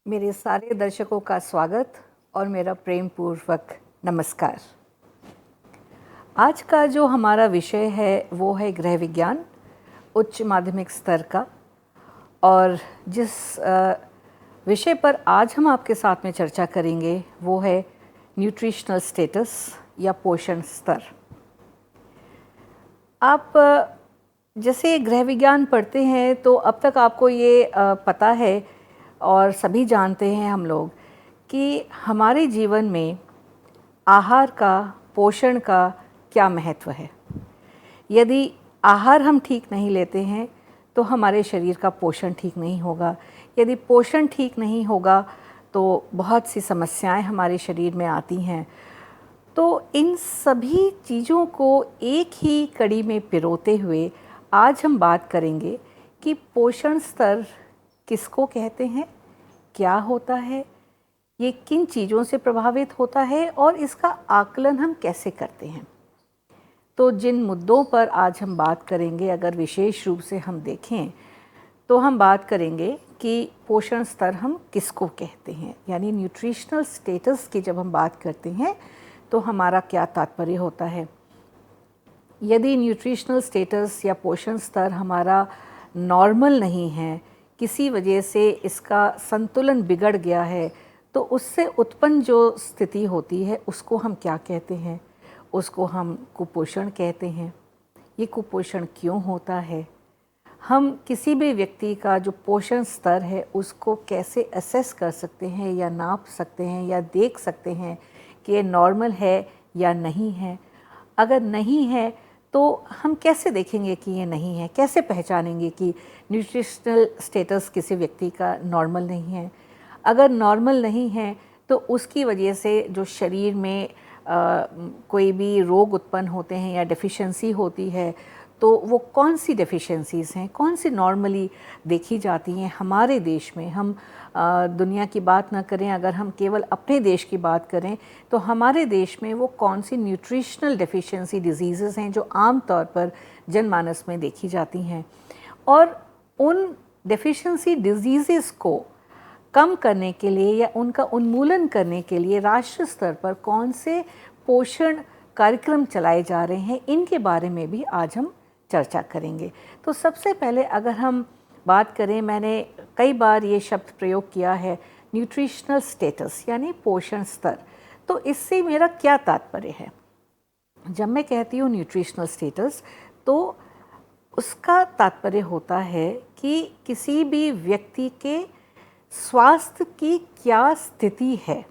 मेरे सारे दर्शकों का स्वागत और मेरा प्रेम पूर्वक नमस्कार। आज का जो हमारा विषय है वो है गृह विज्ञान उच्च माध्यमिक स्तर का। और जिस विषय पर आज हम आपके साथ में चर्चा करेंगे वो है न्यूट्रिशनल स्टेटस या पोषण स्तर। आप जैसे गृह विज्ञान पढ़ते हैं तो अब तक आपको ये पता है और सभी जानते हैं हम लोग कि हमारे जीवन में आहार का, पोषण का क्या महत्व है। यदि आहार हम ठीक नहीं लेते हैं तो हमारे शरीर का पोषण ठीक नहीं होगा। यदि पोषण ठीक नहीं होगा तो बहुत सी समस्याएं हमारे शरीर में आती हैं। तो इन सभी चीज़ों को एक ही कड़ी में पिरोते हुए आज हम बात करेंगे कि पोषण स्तर किसको कहते हैं, क्या होता है, ये किन चीज़ों से प्रभावित होता है और इसका आकलन हम कैसे करते हैं। तो जिन मुद्दों पर आज हम बात करेंगे, अगर विशेष रूप से हम देखें तो हम बात करेंगे कि पोषण स्तर हम किसको कहते हैं, यानी न्यूट्रिशनल स्टेटस की जब हम बात करते हैं तो हमारा क्या तात्पर्य होता है। यदि न्यूट्रिशनल स्टेटस या पोषण स्तर हमारा नॉर्मल नहीं है, किसी वजह से इसका संतुलन बिगड़ गया है, तो उससे उत्पन्न जो स्थिति होती है उसको हम क्या कहते हैं, उसको हम कुपोषण कहते हैं। ये कुपोषण क्यों होता है, हम किसी भी व्यक्ति का जो पोषण स्तर है उसको कैसे असेस कर सकते हैं या नाप सकते हैं या देख सकते हैं कि ये नॉर्मल है या नहीं है। अगर नहीं है तो हम कैसे देखेंगे कि ये नहीं है, कैसे पहचानेंगे कि न्यूट्रिशनल स्टेटस किसी व्यक्ति का नॉर्मल नहीं है। अगर नॉर्मल नहीं है तो उसकी वजह से जो शरीर में कोई भी रोग उत्पन्न होते हैं या डेफिशिएंसी होती है तो वो कौन सी डेफिशिएंसीज़ हैं, कौन सी नॉर्मली देखी जाती हैं हमारे देश में। हम दुनिया की बात ना करें, अगर हम केवल अपने देश की बात करें तो हमारे देश में वो कौन सी न्यूट्रिशनल डेफिशिएंसी डिजीज़ेज़ हैं जो आम तौर पर जनमानस में देखी जाती हैं। और उन डेफिशिएंसी डिजीज़ेज़ को कम करने के लिए या उनका उन्मूलन करने के लिए राष्ट्रीय स्तर पर कौन से पोषण कार्यक्रम चलाए जा रहे हैं, इनके बारे में भी आज हम चर्चा करेंगे। तो सबसे पहले अगर हम बात करें, मैंने कई बार ये शब्द प्रयोग किया है न्यूट्रिशनल स्टेटस यानी पोषण स्तर। तो इससे मेरा क्या तात्पर्य है। जब मैं कहती हूँ न्यूट्रिशनल स्टेटस तो उसका तात्पर्य होता है कि किसी भी व्यक्ति के स्वास्थ्य की क्या स्थिति है।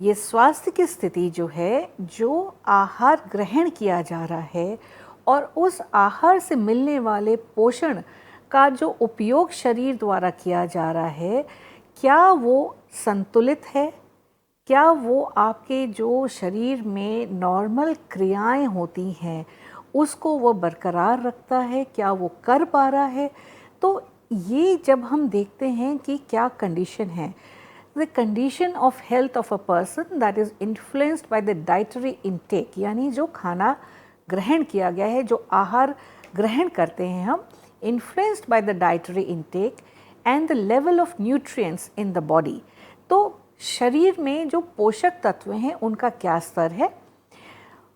ये स्वास्थ्य की स्थिति जो है, जो आहार ग्रहण किया जा रहा है और उस आहार से मिलने वाले पोषण का जो उपयोग शरीर द्वारा किया जा रहा है, क्या वो संतुलित है, क्या वो आपके जो शरीर में नॉर्मल क्रियाएं होती हैं उसको वो बरकरार रखता है, क्या वो कर पा रहा है। तो ये जब हम देखते हैं कि क्या कंडीशन है, the condition of health of a person that is influenced by the dietary intake, यानी जो खाना ग्रहण किया गया है, जो आहार ग्रहण करते हैं हम, influenced by the dietary intake and the level of nutrients in the body। तो शरीर में जो पोषक तत्व हैं उनका क्या स्तर है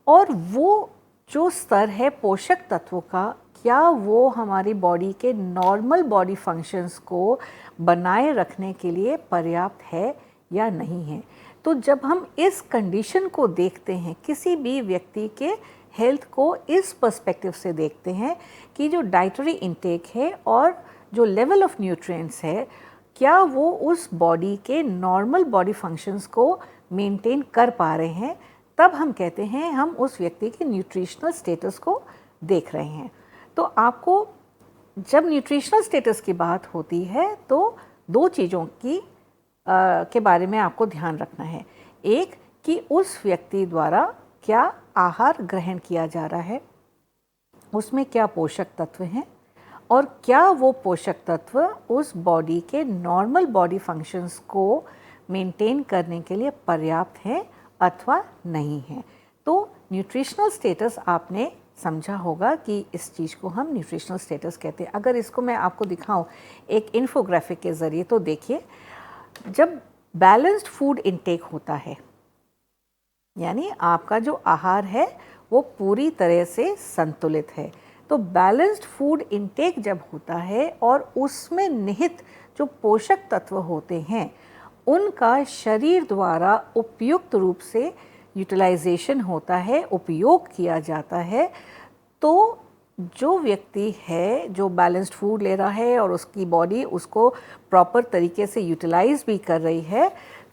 और वो जो स्तर है पोषक तत्वों का, क्या वो हमारी बॉडी के नॉर्मल बॉडी फंक्शंस को बनाए रखने के लिए पर्याप्त है या नहीं है। तो जब हम इस कंडीशन को देखते हैं, किसी भी व्यक्ति के हेल्थ को इस पर्सपेक्टिव से देखते हैं कि जो डाइटरी इंटेक है और जो लेवल ऑफ न्यूट्रिएंट्स है, क्या वो उस बॉडी के नॉर्मल बॉडी फंक्शंस को मेंटेन कर पा रहे हैं, तब हम कहते हैं हम उस व्यक्ति के न्यूट्रिशनल स्टेटस को देख रहे हैं। तो आपको जब न्यूट्रिशनल स्टेटस की बात होती है तो दो चीज़ों की के बारे में आपको ध्यान रखना है। एक कि उस व्यक्ति द्वारा क्या आहार ग्रहण किया जा रहा है, उसमें क्या पोषक तत्व हैं और क्या वो पोषक तत्व उस बॉडी के नॉर्मल बॉडी फंक्शंस को मेंटेन करने के लिए पर्याप्त हैं अथवा नहीं है। तो न्यूट्रिशनल स्टेटस आपने समझा होगा कि इस चीज़ को हम न्यूट्रिशनल स्टेटस कहते हैं। अगर इसको मैं आपको दिखाऊं एक इन्फोग्राफिक के ज़रिए, तो देखिए, जब बैलेंस्ड फूड इनटेक होता है, यानी आपका जो आहार है वो पूरी तरह से संतुलित है, तो बैलेंस्ड फूड इनटेक जब होता है और उसमें निहित जो पोषक तत्व होते हैं उनका शरीर द्वारा उपयुक्त रूप से यूटिलाइजेशन होता है, उपयोग किया जाता है, तो जो व्यक्ति है जो बैलेंस्ड फूड ले रहा है और उसकी बॉडी उसको प्रॉपर तरीके से यूटिलाइज भी कर रही है,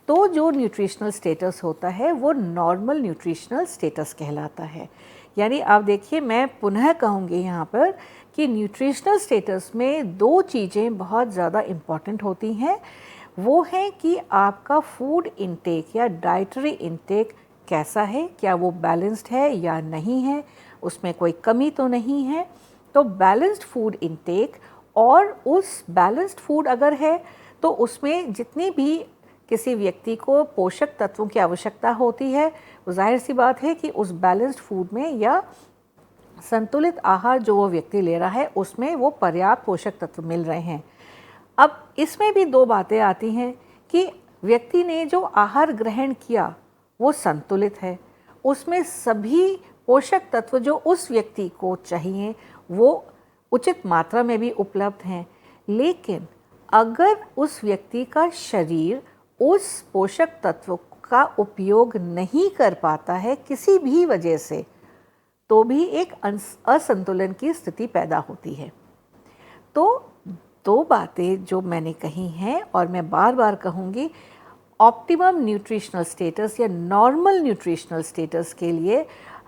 तो जो न्यूट्रिशनल स्टेटस होता है वो नॉर्मल न्यूट्रिशनल स्टेटस कहलाता है। यानी आप देखिए, मैं पुनः कहूँगी यहाँ पर कि न्यूट्रिशनल स्टेटस में दो चीज़ें बहुत ज़्यादा इम्पॉर्टेंट होती हैं। वो है कि आपका फूड इनटेक या डाइटरी इनटेक कैसा है, क्या वो बैलेंस्ड है या नहीं है, उसमें कोई कमी तो नहीं है। तो बैलेंस्ड फूड इनटेक, और उस बैलेंस्ड फूड अगर है तो उसमें जितनी भी किसी व्यक्ति को पोषक तत्वों की आवश्यकता होती है, वो जाहिर सी बात है कि उस बैलेंस्ड फूड में या संतुलित आहार जो वो व्यक्ति ले रहा है उसमें वो पर्याप्त पोषक तत्व मिल रहे हैं। अब इसमें भी दो बातें आती हैं कि व्यक्ति ने जो आहार ग्रहण किया वो संतुलित है, उसमें सभी पोषक तत्व जो उस व्यक्ति को चाहिए वो उचित मात्रा में भी उपलब्ध हैं। लेकिन अगर उस व्यक्ति का शरीर उस पोषक तत्व का उपयोग नहीं कर पाता है किसी भी वजह से, तो भी एक असंतुलन की स्थिति पैदा होती है। तो दो बातें जो मैंने कही हैं और मैं बार बार कहूँगी, ऑप्टिमम न्यूट्रिशनल स्टेटस या नॉर्मल न्यूट्रिशनल स्टेटस के लिए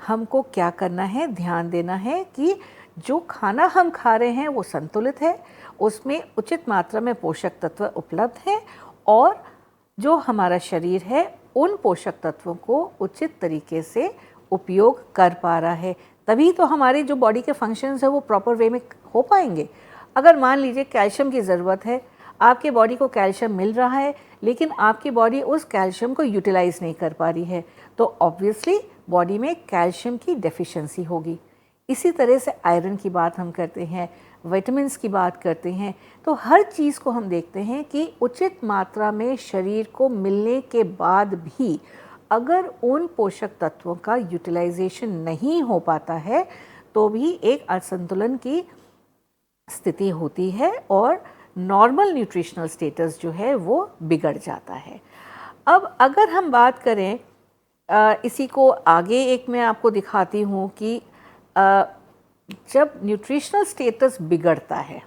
हमको क्या करना है, ध्यान देना है कि जो खाना हम खा रहे हैं वो संतुलित है, उसमें उचित मात्रा में पोषक तत्व उपलब्ध हैं, और जो हमारा शरीर है उन पोषक तत्वों को उचित तरीके से उपयोग कर पा रहा है। तभी तो हमारी जो बॉडी के फंक्शंस है वो प्रॉपर वे में हो पाएंगे। अगर मान लीजिए कैल्शियम की ज़रूरत है, आपके बॉडी को कैल्शियम मिल रहा है लेकिन आपकी बॉडी उस कैल्शियम को यूटिलाइज नहीं कर पा रही है, तो ऑब्वियसली बॉडी में कैल्शियम की डेफिशिएंसी होगी। इसी तरह से आयरन की बात हम करते हैं, विटामिन्स की बात करते हैं, तो हर चीज़ को हम देखते हैं कि उचित मात्रा में शरीर को मिलने के बाद भी अगर उन पोषक तत्वों का यूटिलाइजेशन नहीं हो पाता है तो भी एक असंतुलन की स्थिति होती है और नॉर्मल न्यूट्रिशनल स्टेटस जो है वो बिगड़ जाता है। अब अगर हम बात करें इसी को आगे, एक मैं आपको दिखाती हूँ कि जब न्यूट्रिशनल स्टेटस बिगड़ता है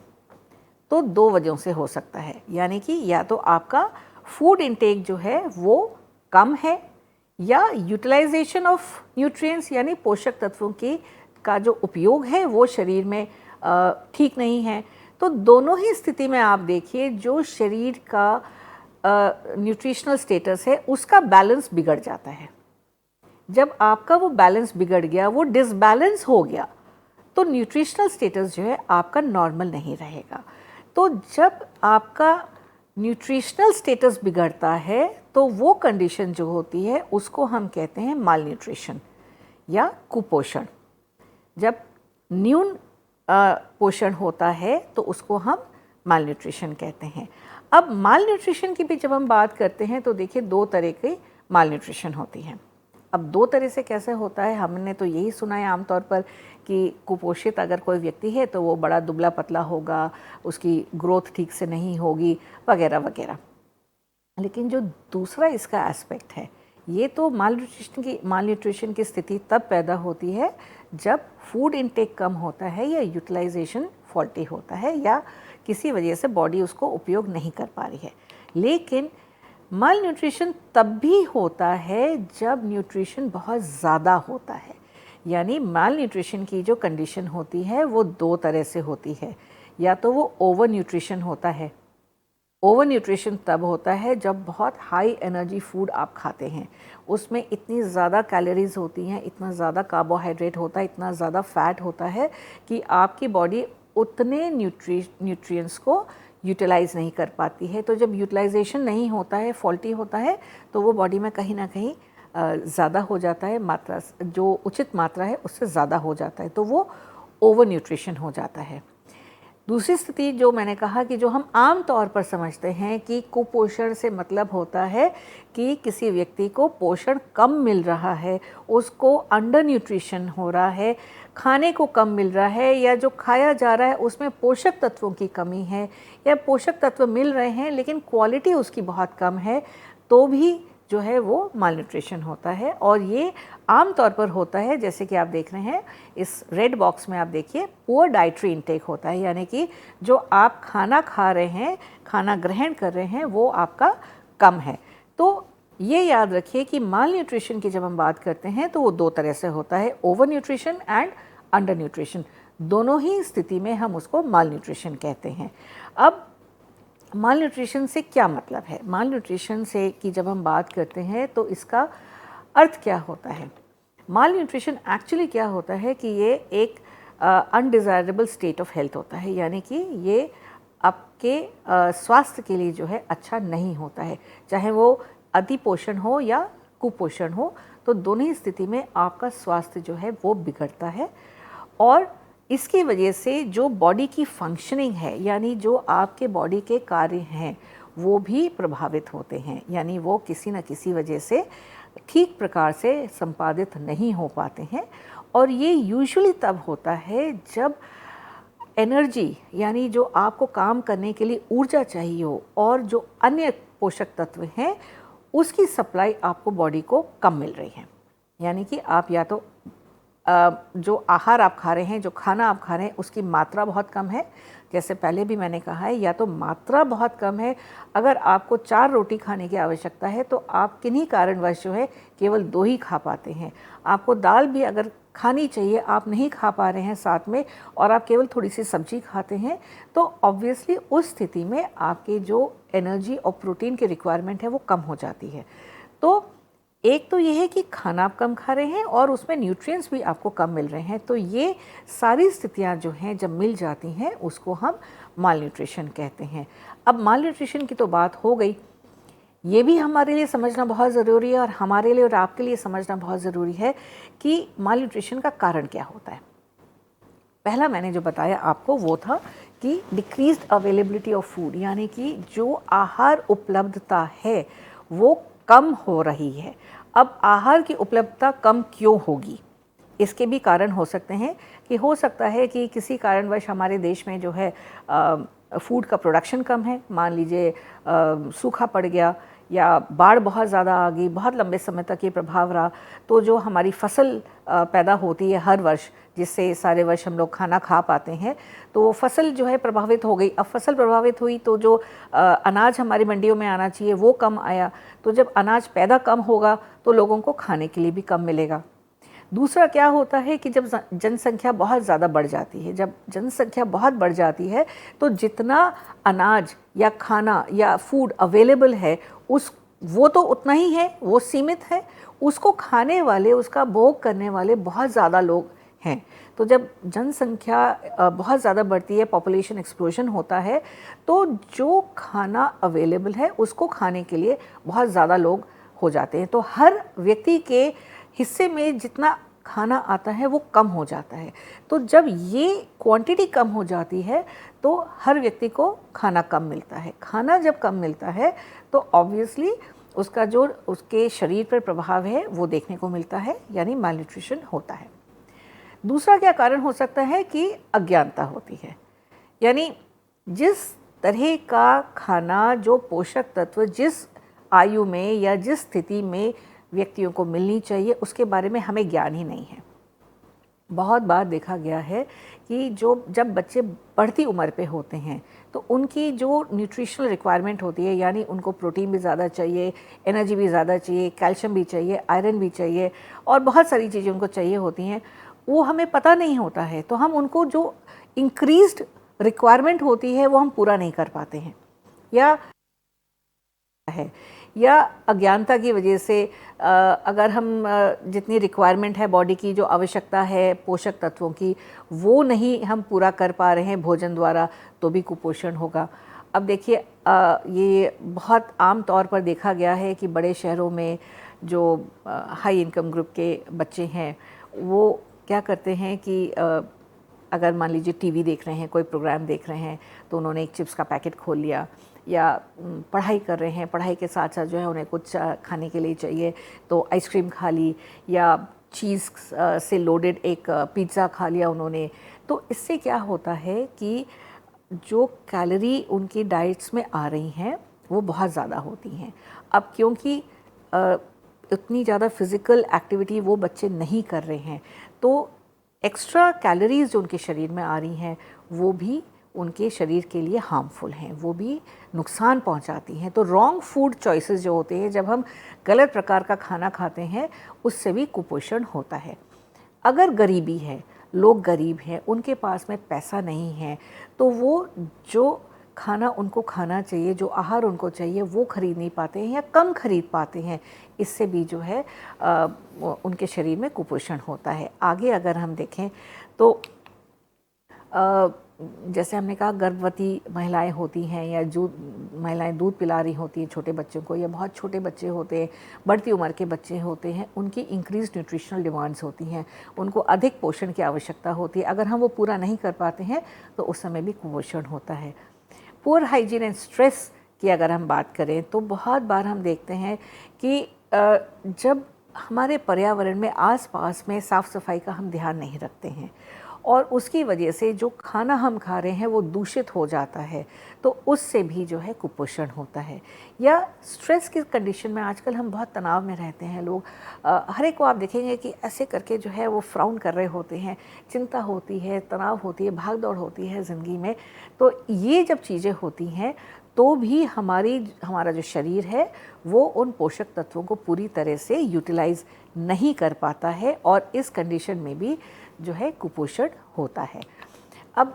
तो दो वजहों से हो सकता है। यानी कि या तो आपका फूड इनटेक जो है वो कम है, या यूटिलाइजेशन ऑफ न्यूट्रिएंट्स यानी पोषक तत्वों की का जो उपयोग है वो शरीर में ठीक नहीं है। तो दोनों ही स्थिति में आप देखिए, जो शरीर का न्यूट्रिशनल स्टेटस है उसका बैलेंस बिगड़ जाता है। जब आपका वो बैलेंस बिगड़ गया, वो डिसबैलेंस हो गया, तो न्यूट्रिशनल स्टेटस जो है आपका नॉर्मल नहीं रहेगा। तो जब आपका न्यूट्रिशनल स्टेटस बिगड़ता है तो वो कंडीशन जो होती है उसको हम कहते हैं माल न्यूट्रिशन या कुपोषण। जब न्यून पोषण होता है तो उसको हम माल न्यूट्रिशन कहते हैं। अब माल न्यूट्रिशन की भी जब हम बात करते हैं तो देखिए दो तरह की माल न्यूट्रिशन होती है। अब दो तरह से कैसे होता है, हमने तो यही सुना है आमतौर पर कि कुपोषित अगर कोई व्यक्ति है तो वो बड़ा दुबला पतला होगा, उसकी ग्रोथ ठीक से नहीं होगी वगैरह वगैरह। लेकिन जो दूसरा इसका एस्पेक्ट है, ये तो माल न्यूट्रिशन की स्थिति तब पैदा होती है जब फूड इनटेक कम होता है या यूटिलाइजेशन फॉल्टी होता है या किसी वजह से बॉडी उसको उपयोग नहीं कर पा रही है। लेकिन माल न्यूट्रिशन तब भी होता है जब न्यूट्रिशन बहुत ज़्यादा होता है। यानी माल न्यूट्रिशन की जो कंडीशन होती है वो दो तरह से होती है। या तो वो ओवर न्यूट्रिशन होता है। ओवर न्यूट्रिशन तब होता है जब बहुत हाई एनर्जी फूड आप खाते हैं, उसमें इतनी ज़्यादा कैलोरीज होती हैं, इतना ज़्यादा कार्बोहाइड्रेट होता है, इतना ज़्यादा फैट होता है कि आपकी बॉडी उतने न्यूट्रिएंट्स को यूटिलाइज़ नहीं कर पाती है। तो जब यूटिलाइजेशन नहीं होता है, फॉल्टी होता है, तो वो बॉडी में कहीं ना कहीं ज़्यादा हो जाता है, मात्रा जो उचित मात्रा है उससे ज़्यादा हो जाता है, तो वो ओवर न्यूट्रिशन हो जाता है। दूसरी स्थिति जो मैंने कहा कि जो हम आम तौर पर समझते हैं कि कुपोषण से मतलब होता है कि किसी व्यक्ति को पोषण कम मिल रहा है, उसको अंडर न्यूट्रिशन हो रहा है, खाने को कम मिल रहा है, या जो खाया जा रहा है उसमें पोषक तत्वों की कमी है, या पोषक तत्व मिल रहे हैं लेकिन क्वालिटी उसकी बहुत कम है, तो भी जो है वो माल न्यूट्रिशन होता है। और ये आम तौर पर होता है, जैसे कि आप देख रहे हैं इस रेड बॉक्स में, आप देखिए पुअर डाइटरी इनटेक होता है, यानी कि जो आप खाना खा रहे हैं, खाना ग्रहण कर रहे हैं, वो आपका कम है। तो ये याद रखिए कि माल न्यूट्रिशन की जब हम बात करते हैं तो वो दो तरह से होता है, over nutrition and under nutrition. दोनों ही स्थिति में हम उसको माल न्यूट्रिशन कहते हैं। अब माल न्यूट्रिशन से क्या मतलब है? माल न्यूट्रिशन से की जब हम बात करते हैं तो इसका अर्थ क्या होता है? माल न्यूट्रिशन एक्चुअली क्या होता है कि ये एक अनडिज़ायरेबल स्टेट ऑफ हेल्थ होता है, यानी कि ये आपके स्वास्थ्य के लिए जो है अच्छा नहीं होता है, चाहे वो अति पोषण हो या कुपोषण हो, तो दोनों ही स्थिति में आपका स्वास्थ्य जो है वो बिगड़ता है। और इसकी वजह से जो बॉडी की फंक्शनिंग है, यानी जो आपके बॉडी के कार्य हैं, वो भी प्रभावित होते हैं, यानी वो किसी न किसी वजह से ठीक प्रकार से संपादित नहीं हो पाते हैं। और ये यूजुअली तब होता है जब एनर्जी, यानी जो आपको काम करने के लिए ऊर्जा चाहिए हो, और जो अन्य पोषक तत्व हैं उसकी सप्लाई आपको बॉडी को कम मिल रही है। यानी कि आप या तो जो आहार आप खा रहे हैं, जो खाना आप खा रहे हैं, उसकी मात्रा बहुत कम है, जैसे पहले भी मैंने कहा है, या तो मात्रा बहुत कम है। अगर आपको 4 रोटी खाने की आवश्यकता है तो आप किन्हीं कारणवश जो है केवल 2 ही खा पाते हैं। आपको दाल भी अगर खानी चाहिए, आप नहीं खा पा रहे हैं साथ में, और आप केवल थोड़ी सी सब्जी खाते हैं, तो ऑब्वियसली उस स्थिति में आपके जो एनर्जी और प्रोटीन की रिक्वायरमेंट है वो कम हो जाती है। तो एक तो ये है कि खाना आप कम खा रहे हैं और उसमें न्यूट्रिएंट्स भी आपको कम मिल रहे हैं, तो ये सारी स्थितियां जो हैं जब मिल जाती हैं उसको हम माल न्यूट्रिशन कहते हैं। अब माल न्यूट्रिशन की तो बात हो गई, ये भी हमारे लिए समझना बहुत ज़रूरी है, और हमारे लिए और आपके लिए समझना बहुत ज़रूरी है कि माल न्यूट्रिशन का कारण क्या होता है। पहला मैंने जो बताया आपको वो था कि डिक्रीज्ड अवेलेबिलिटी ऑफ फूड, यानी कि जो आहार उपलब्धता है वो कम हो रही है। अब आहार की उपलब्धता कम क्यों होगी? इसके भी कारण हो सकते हैं कि हो सकता है कि किसी कारणवश हमारे देश में जो है फूड का प्रोडक्शन कम है, मान लीजिए सूखा पड़ गया या बाढ़ बहुत ज़्यादा आ गई, बहुत लंबे समय तक ये प्रभाव रहा, तो जो हमारी फसल पैदा होती है हर वर्ष, जिससे सारे वर्ष हम लोग खाना खा पाते हैं, तो वो फसल जो है प्रभावित हो गई। अब फसल प्रभावित हुई तो जो अनाज हमारी मंडियों में आना चाहिए वो कम आया, तो जब अनाज पैदा कम होगा तो लोगों को खाने के लिए भी कम मिलेगा। दूसरा क्या होता है कि जब जनसंख्या बहुत ज़्यादा बढ़ जाती है, जब जनसंख्या बहुत बढ़ जाती है तो जितना अनाज या खाना या फूड अवेलेबल है वो तो उतना ही है, वो सीमित है, उसको खाने वाले, उसका भोग करने वाले बहुत ज़्यादा लोग हैं। तो जब जनसंख्या बहुत ज़्यादा बढ़ती है, पॉपुलेशन एक्सप्लोजन होता है, तो जो खाना अवेलेबल है उसको खाने के लिए बहुत ज़्यादा लोग हो जाते हैं, तो हर व्यक्ति के हिस्से में जितना खाना आता है वो कम हो जाता है। तो जब ये क्वांटिटी कम हो जाती है तो हर व्यक्ति को खाना कम मिलता है। खाना जब कम मिलता है तो ऑब्वियसली उसका जो उसके शरीर पर प्रभाव है वो देखने को मिलता है, यानी मालन्यूट्रिशन होता है। दूसरा क्या कारण हो सकता है कि अज्ञानता होती है, यानी जिस तरह का खाना, जो पोषक तत्व जिस आयु में या जिस स्थिति में व्यक्तियों को मिलनी चाहिए उसके बारे में हमें ज्ञान ही नहीं है। बहुत बार देखा गया है कि जब बच्चे बढ़ती उम्र पे होते हैं तो उनकी जो न्यूट्रिशनल रिक्वायरमेंट होती है, यानी उनको प्रोटीन भी ज़्यादा चाहिए, एनर्जी भी ज़्यादा चाहिए, कैल्शियम भी चाहिए, आयरन भी चाहिए, और बहुत सारी चीज़ें उनको चाहिए होती हैं, वो हमें पता नहीं होता है, तो हम उनको जो इंक्रीज्ड रिक्वायरमेंट होती है वो हम पूरा नहीं कर पाते हैं, या अज्ञानता की वजह से अगर हम जितनी रिक्वायरमेंट है बॉडी की, जो आवश्यकता है पोषक तत्वों की, वो नहीं हम पूरा कर पा रहे हैं भोजन द्वारा, तो भी कुपोषण होगा। अब देखिए ये बहुत आम तौर पर देखा गया है कि बड़े शहरों में जो हाई इनकम ग्रुप के बच्चे हैं वो क्या करते हैं कि अगर मान लीजिए टीवी देख रहे हैं, कोई प्रोग्राम देख रहे हैं, तो उन्होंने एक चिप्स का पैकेट खोल लिया, या पढ़ाई कर रहे हैं, पढ़ाई के साथ साथ जो है उन्हें कुछ खाने के लिए चाहिए तो आइसक्रीम खा ली, या चीज़ से लोडेड एक पिज़्ज़ा खा लिया उन्होंने। तो इससे क्या होता है कि जो कैलोरी उनकी डाइट्स में आ रही हैं वो बहुत ज़्यादा होती हैं। अब क्योंकि इतनी ज़्यादा फिज़िकल एक्टिविटी वो बच्चे नहीं कर रहे हैं, तो एक्स्ट्रा कैलोरीज़ जो उनके शरीर में आ रही हैं वो भी उनके शरीर के लिए हार्मफुल हैं, वो भी नुकसान पहुंचाती हैं। तो रॉन्ग फूड चॉइसेस जो होते हैं, जब हम गलत प्रकार का खाना खाते हैं, उससे भी कुपोषण होता है। अगर गरीबी है, लोग गरीब हैं, उनके पास में पैसा नहीं है, तो वो जो खाना उनको खाना चाहिए, जो आहार उनको चाहिए, वो खरीद नहीं पाते हैं या कम खरीद पाते हैं। इससे भी जो है उनके शरीर में कुपोषण होता है। आगे अगर हम देखें तो जैसे हमने कहा, गर्भवती महिलाएं होती हैं या जो महिलाएं दूध पिला रही होती हैं छोटे बच्चों को, या बहुत छोटे बच्चे होते हैं, बढ़ती उम्र के बच्चे होते हैं, उनकी इंक्रीज न्यूट्रिशनल डिमांड्स होती हैं, उनको अधिक पोषण की आवश्यकता होती है। अगर हम वो पूरा नहीं कर पाते हैं तो उस समय भी कुपोषण होता है। पुअर हाइजीन एंड स्ट्रेस की अगर हम बात करें तो बहुत बार हम देखते हैं कि जब हमारे पर्यावरण में आसपास में साफ़ सफाई का हम ध्यान नहीं रखते हैं और उसकी वजह से जो खाना हम खा रहे हैं वो दूषित हो जाता है, तो उससे भी जो है कुपोषण होता है। या स्ट्रेस की कंडीशन में आजकल हम बहुत तनाव में रहते हैं लोग, हर एक को आप देखेंगे कि ऐसे करके जो है वो फ्राउन कर रहे होते हैं, चिंता होती है, तनाव होती है, भाग दौड़ होती है ज़िंदगी में। तो ये जब चीज़ें होती हैं तो भी हमारा जो शरीर है वो उन पोषक तत्वों को पूरी तरह से यूटिलाइज नहीं कर पाता है और इस कंडीशन में भी जो है कुपोषण होता है। अब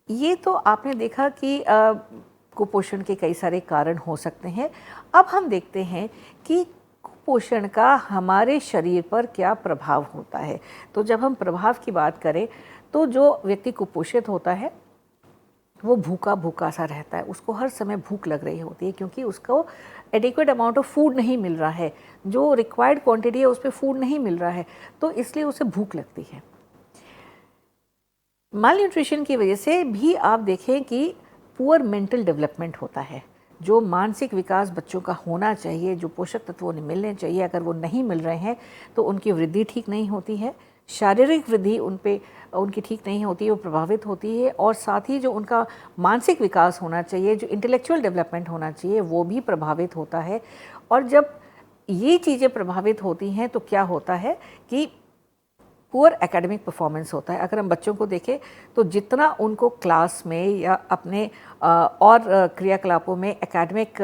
ये तो आपने देखा कि कुपोषण के कई सारे कारण हो सकते हैं। अब हम देखते हैं कि कुपोषण का हमारे शरीर पर क्या प्रभाव होता है। तो जब हम प्रभाव की बात करें तो जो व्यक्ति कुपोषित होता है वो भूखा भूखा सा रहता है, उसको हर समय भूख लग रही होती है क्योंकि उसको एडिक्वेट अमाउंट ऑफ फूड नहीं मिल रहा है, जो रिक्वायर्ड क्वांटिटी है उस पर फूड नहीं मिल रहा है, तो इसलिए उसे भूख लगती है। माल न्यूट्रिशन की वजह से भी आप देखें कि पुअर मेंटल डेवलपमेंट होता है। जो मानसिक विकास बच्चों का होना चाहिए, जो पोषक तत्व उन्हें मिलने चाहिए, अगर वो नहीं मिल रहे हैं तो उनकी वृद्धि ठीक नहीं होती है, शारीरिक वृद्धि उनकी ठीक नहीं होती है, वो प्रभावित होती है, और साथ ही जो उनका मानसिक विकास होना चाहिए, जो इंटेलेक्चुअल डेवलपमेंट होना चाहिए, वो भी प्रभावित होता है। और जब ये चीज़ें प्रभावित होती हैं तो क्या होता है कि पुअर एकेडमिक परफॉर्मेंस होता है। अगर हम बच्चों को देखें तो जितना उनको क्लास में या अपने और क्रियाकलापों में एकेडमिक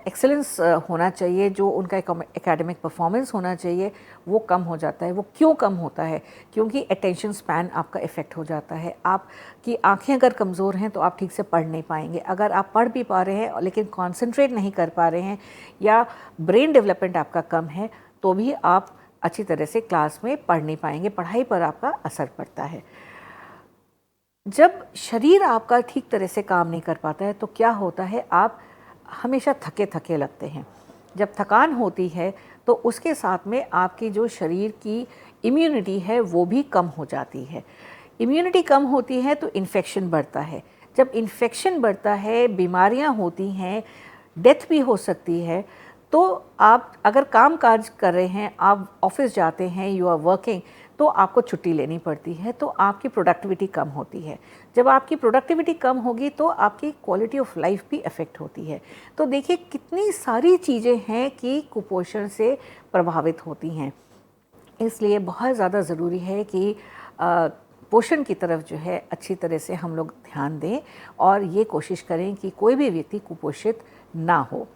एक्सेलेंस होना चाहिए, जो उनका एकेडमिक परफॉर्मेंस होना चाहिए, वो कम हो जाता है। वो क्यों कम होता है? क्योंकि अटेंशन स्पैन आपका इफ़ेक्ट हो जाता है। आपकी आंखें अगर कमज़ोर हैं तो आप ठीक से पढ़ नहीं पाएंगे। अगर आप पढ़ भी पा रहे हैं लेकिन कॉन्सेंट्रेट नहीं कर पा रहे हैं या ब्रेन डेवलपमेंट आपका कम है तो भी आप अच्छी तरह से क्लास में पढ़ नहीं पाएंगे, पढ़ाई पर आपका असर पड़ता है। जब शरीर आपका ठीक तरह से काम नहीं कर पाता है तो क्या होता है, आप हमेशा थके थके लगते हैं। जब थकान होती है तो उसके साथ में आपकी जो शरीर की इम्यूनिटी है वो भी कम हो जाती है। इम्यूनिटी कम होती है तो इन्फेक्शन बढ़ता है। जब इन्फेक्शन बढ़ता है, बीमारियां होती हैं, डेथ भी हो सकती है। तो आप अगर काम काज कर रहे हैं, आप ऑफिस जाते हैं, यू आर वर्किंग, तो आपको छुट्टी लेनी पड़ती है, तो आपकी प्रोडक्टिविटी कम होती है। जब आपकी प्रोडक्टिविटी कम होगी तो आपकी क्वालिटी ऑफ लाइफ भी अफेक्ट होती है। तो देखिए कितनी सारी चीज़ें हैं कि कुपोषण से प्रभावित होती हैं। इसलिए बहुत ज़्यादा ज़रूरी है कि पोषण की तरफ जो है अच्छी तरह से हम लोग ध्यान दें और ये कोशिश करें कि कोई भी व्यक्ति कुपोषित ना हो।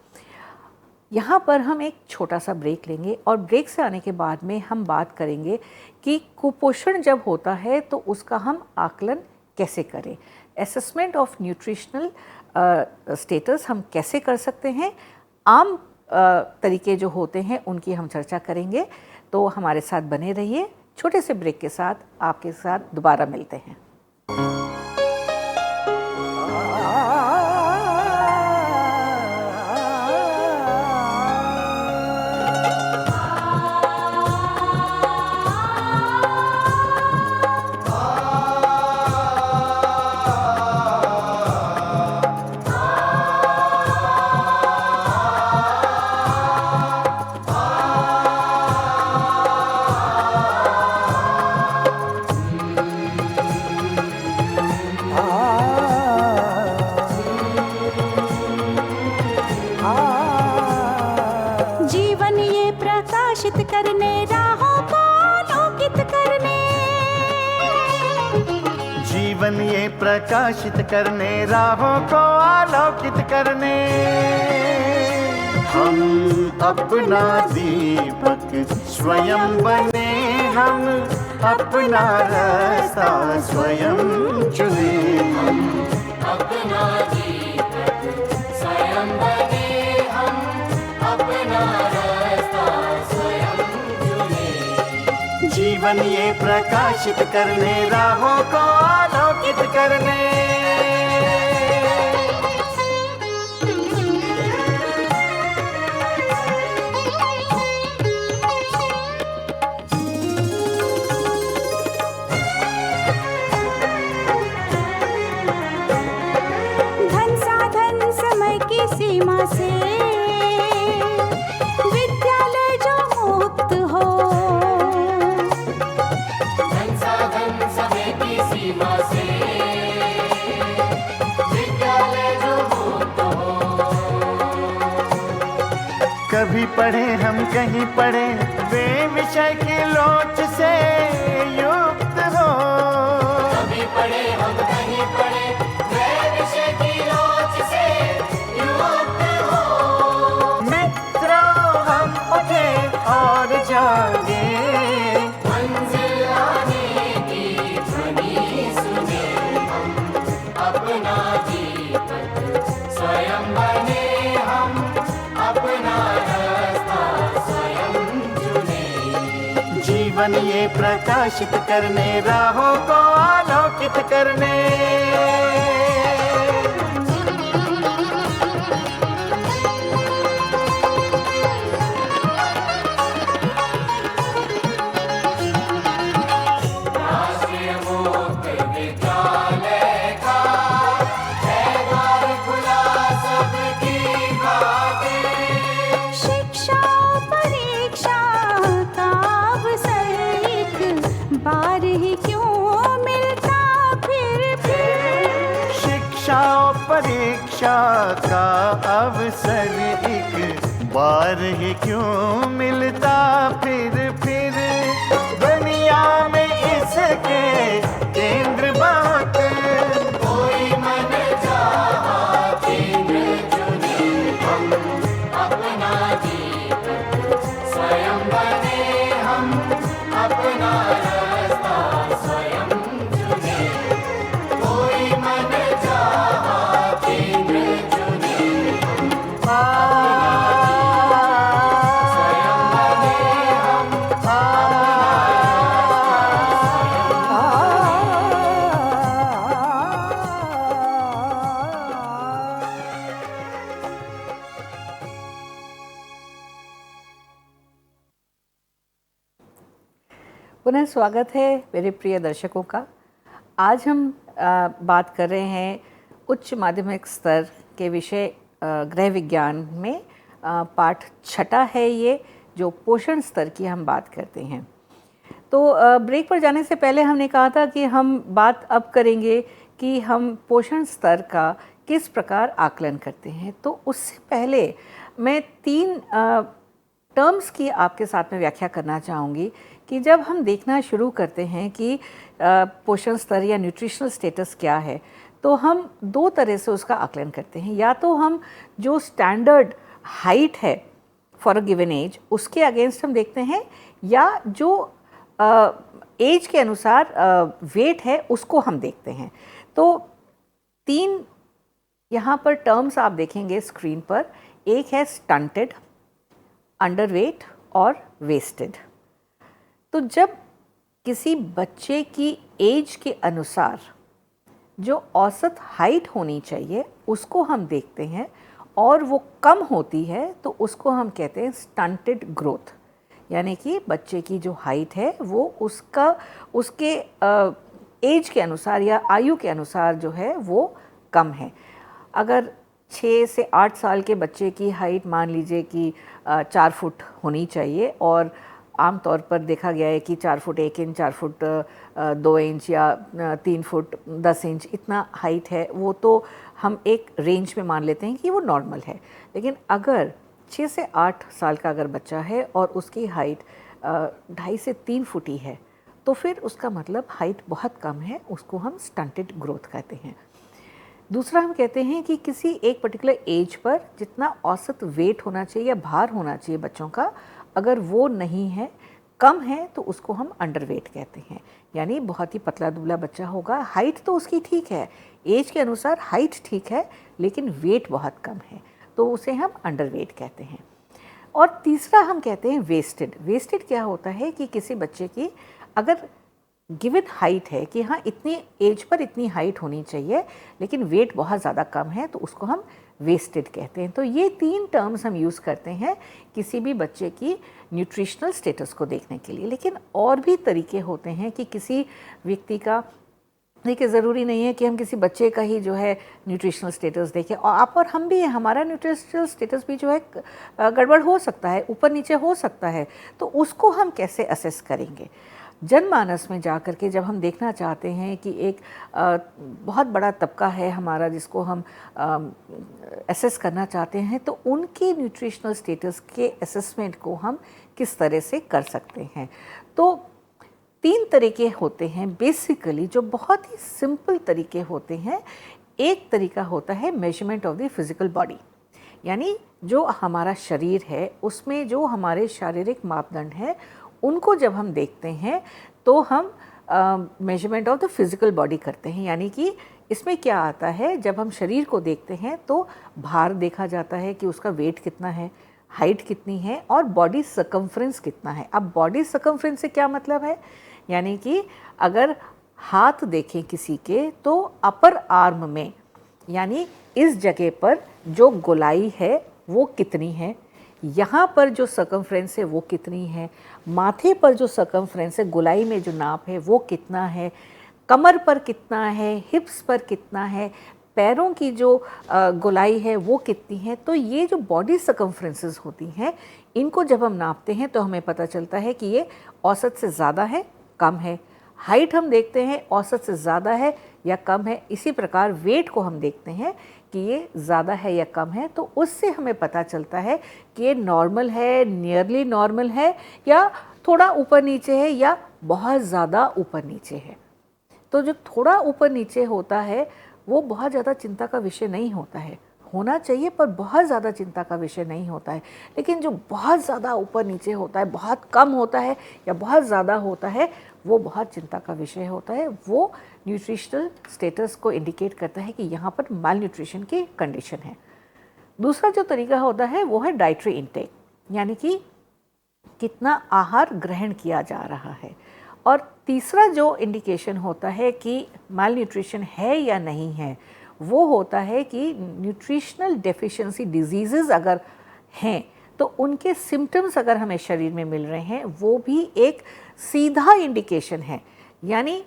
यहाँ पर हम एक छोटा सा ब्रेक लेंगे और ब्रेक से आने के बाद में हम बात करेंगे कि कुपोषण जब होता है तो उसका हम आकलन कैसे करें, असेसमेंट ऑफ न्यूट्रिशनल स्टेटस हम कैसे कर सकते हैं, आम तरीके जो होते हैं उनकी हम चर्चा करेंगे। तो हमारे साथ बने रहिए। छोटे से ब्रेक के साथ आपके साथ दोबारा मिलते हैं। जीवन ये प्रकाशित करने, राहों को आलोकित करने। हम अपना दीपक स्वयं बने, हम अपना रास्ता स्वयं चुने। हम अपना दीपक स्वयं बने, हम अपना रास्ता स्वयं चुने। जीवन ये प्रकाशित करने, राहों को आलोकित करने। सीमा से विद्यालय जो मुक्त हो, धन साधन समय की सीमा से विद्यालय जो मुक्त हो। कभी पढ़े हम कहीं पढ़े, वे विषय की लोच से युक्त हो। कभी पढ़े हम कहीं पढ़े, वे विषय की लोच से युक्त हो। मित्रों हम उठे और जागे, मंजिल आने की ध्वनि सुने। हम अपना दीपक स्वयं बने, हम अपना रास्ता स्वयं चुने। जीवन ये प्रकाशित करने, राहों को आलोकित करने। राष्ट्रीय मुक्त विद्यालय का है द्वार खुला सबकी खातिर। शिक्षा परीक्षा का अवसर एक बार ही क्यों मिलता फिर। शिक्षा और परीक्षा का अवसर एक बार ही क्यों मिलता फिर। दुनिया में इसके केंद्र बहुत, कोई मन चाहा केंद्र चुने। हम अपना दीपक स्वयं बने, हम अपना रास्ता स्वयं चुने। कोई मन चाहा केंद्र चुने। स्वयं बने, हम पुनः स्वागत है मेरे प्रिय दर्शकों का। आज हम बात कर रहे हैं उच्च माध्यमिक स्तर के विषय गृह विज्ञान में पाठ 6 है ये, जो पोषण स्तर की हम बात करते हैं। तो ब्रेक पर जाने से पहले हमने कहा था कि हम बात अब करेंगे कि हम पोषण स्तर का किस प्रकार आकलन करते हैं। तो उससे पहले मैं 3 टर्म्स की आपके साथ में व्याख्या करना चाहूँगी कि जब हम देखना शुरू करते हैं कि पोषण स्तर या न्यूट्रिशनल स्टेटस क्या है, तो हम 2 तरह से उसका आकलन करते हैं। या तो हम जो स्टैंडर्ड हाइट है फॉर अ गिवन एज उसके अगेंस्ट हम देखते हैं, या जो एज के अनुसार वेट है उसको हम देखते हैं। तो 3 यहाँ पर टर्म्स आप देखेंगे स्क्रीन पर। एक है स्टंटेड, अंडरवेट और वेस्टेड। तो जब किसी बच्चे की एज के अनुसार जो औसत हाइट होनी चाहिए उसको हम देखते हैं और वो कम होती है, तो उसको हम कहते हैं स्टंटेड ग्रोथ। यानी कि बच्चे की जो हाइट है वो उसके एज के अनुसार या आयु के अनुसार जो है वो कम है। अगर 6 से 8 साल के बच्चे की हाइट मान लीजिए कि 4 फुट होनी चाहिए, और आम तौर पर देखा गया है कि 4 फुट 1 इंच, 4 फुट 2 इंच या 3 फुट 10 इंच इतना हाइट है, वो तो हम एक रेंज में मान लेते हैं कि वो नॉर्मल है। लेकिन अगर 6 से 8 साल का अगर बच्चा है और उसकी हाइट 2.5 से 3 फुट ही है, तो फिर उसका मतलब हाइट बहुत कम है, उसको हम स्टंटेड ग्रोथ कहते हैं। दूसरा हम कहते हैं कि किसी एक पर्टिकुलर एज पर जितना औसत वेट होना चाहिए या भार होना चाहिए बच्चों का, अगर वो नहीं है, कम है, तो उसको हम अंडरवेट कहते हैं। यानी बहुत ही पतला दुबला बच्चा होगा, हाइट तो उसकी ठीक है, एज के अनुसार हाइट ठीक है, लेकिन वेट बहुत कम है, तो उसे हम अंडरवेट कहते हैं। और तीसरा हम कहते हैं वेस्टेड। वेस्टेड क्या होता है कि किसी बच्चे की अगर गिवन हाइट है कि हाँ इतनी एज पर इतनी हाइट होनी चाहिए, लेकिन वेट बहुत ज़्यादा कम है, तो उसको हम वेस्टेड कहते हैं। तो ये 3 टर्म्स हम यूज़ करते हैं किसी भी बच्चे की न्यूट्रिशनल स्टेटस को देखने के लिए। लेकिन और भी तरीके होते हैं कि किसी व्यक्ति का, देखिए ज़रूरी नहीं है कि हम किसी बच्चे का ही जो है न्यूट्रिशनल स्टेटस देखें, और आप और हम भी हैं, हमारा न्यूट्रिशनल स्टेटस भी जो है गड़बड़ हो सकता है, ऊपर नीचे हो सकता है, तो उसको हम कैसे असेस करेंगे। जनमानस में जा कर के जब हम देखना चाहते हैं कि एक बहुत बड़ा तबका है हमारा जिसको हम असेस करना चाहते हैं, तो उनके न्यूट्रिशनल स्टेटस के असेसमेंट को हम किस तरह से कर सकते हैं। तो 3 तरीके होते हैं बेसिकली, जो बहुत ही सिंपल तरीके होते हैं। एक तरीका होता है measurement of the physical body, यानी जो हमारा शरीर है उसमें जो हमारे शारीरिक मापदंड हैं उनको जब हम देखते हैं तो हम measurement of the physical body करते हैं। यानी कि इसमें क्या आता है, जब हम शरीर को देखते हैं तो भार देखा जाता है कि उसका वेट कितना है, हाइट कितनी है और बॉडी सर्कमफ्रेंस कितना है। अब बॉडी सर्कमफ्रेंस से क्या मतलब है, यानी कि अगर हाथ देखें किसी के तो अपर आर्म में, यानी इस जगह पर जो गोलाई है वो कितनी है, यहाँ पर जो सर्कमफ्रेंस है वो कितनी है, माथे पर जो सर्कमफ्रेंस है, गोलाई में जो नाप है वो कितना है, कमर पर कितना है, हिप्स पर कितना है, पैरों की जो गोलाई है वो कितनी है। तो ये जो बॉडी सर्कमफ्रेंसेस होती हैं, इनको जब हम नापते हैं तो हमें पता चलता है कि ये औसत से ज़्यादा है, कम है। हाइट हम देखते हैं औसत से ज़्यादा है या कम है। इसी प्रकार वेट को हम देखते हैं कि ये ज़्यादा है या कम है, तो उससे हमें पता चलता है कि ये नॉर्मल है, नियरली नॉर्मल है, या थोड़ा ऊपर नीचे है, या बहुत ज़्यादा ऊपर नीचे है। तो जो थोड़ा ऊपर नीचे होता है वो बहुत ज़्यादा चिंता का विषय नहीं होता है, होना चाहिए पर बहुत ज़्यादा चिंता का विषय नहीं होता है। लेकिन जो बहुत ज़्यादा ऊपर नीचे होता है, बहुत कम होता है या बहुत ज़्यादा होता है, वो बहुत चिंता का विषय होता है। वो न्यूट्रिशनल स्टेटस को इंडिकेट करता है कि यहाँ पर माल न्यूट्रिशन की कंडीशन है। दूसरा जो तरीका होता है वो है डाइटरी इंटेक, यानी कि कितना आहार ग्रहण किया जा रहा है। और तीसरा जो इंडिकेशन होता है कि माल न्यूट्रिशन है या नहीं है, वो होता है कि न्यूट्रिशनल डेफिशिएंसी डिजीज़ेस अगर हैं तो उनके सिम्टम्स अगर हमें शरीर में मिल रहे हैं, वो भी एक सीधा इंडिकेशन है। यानी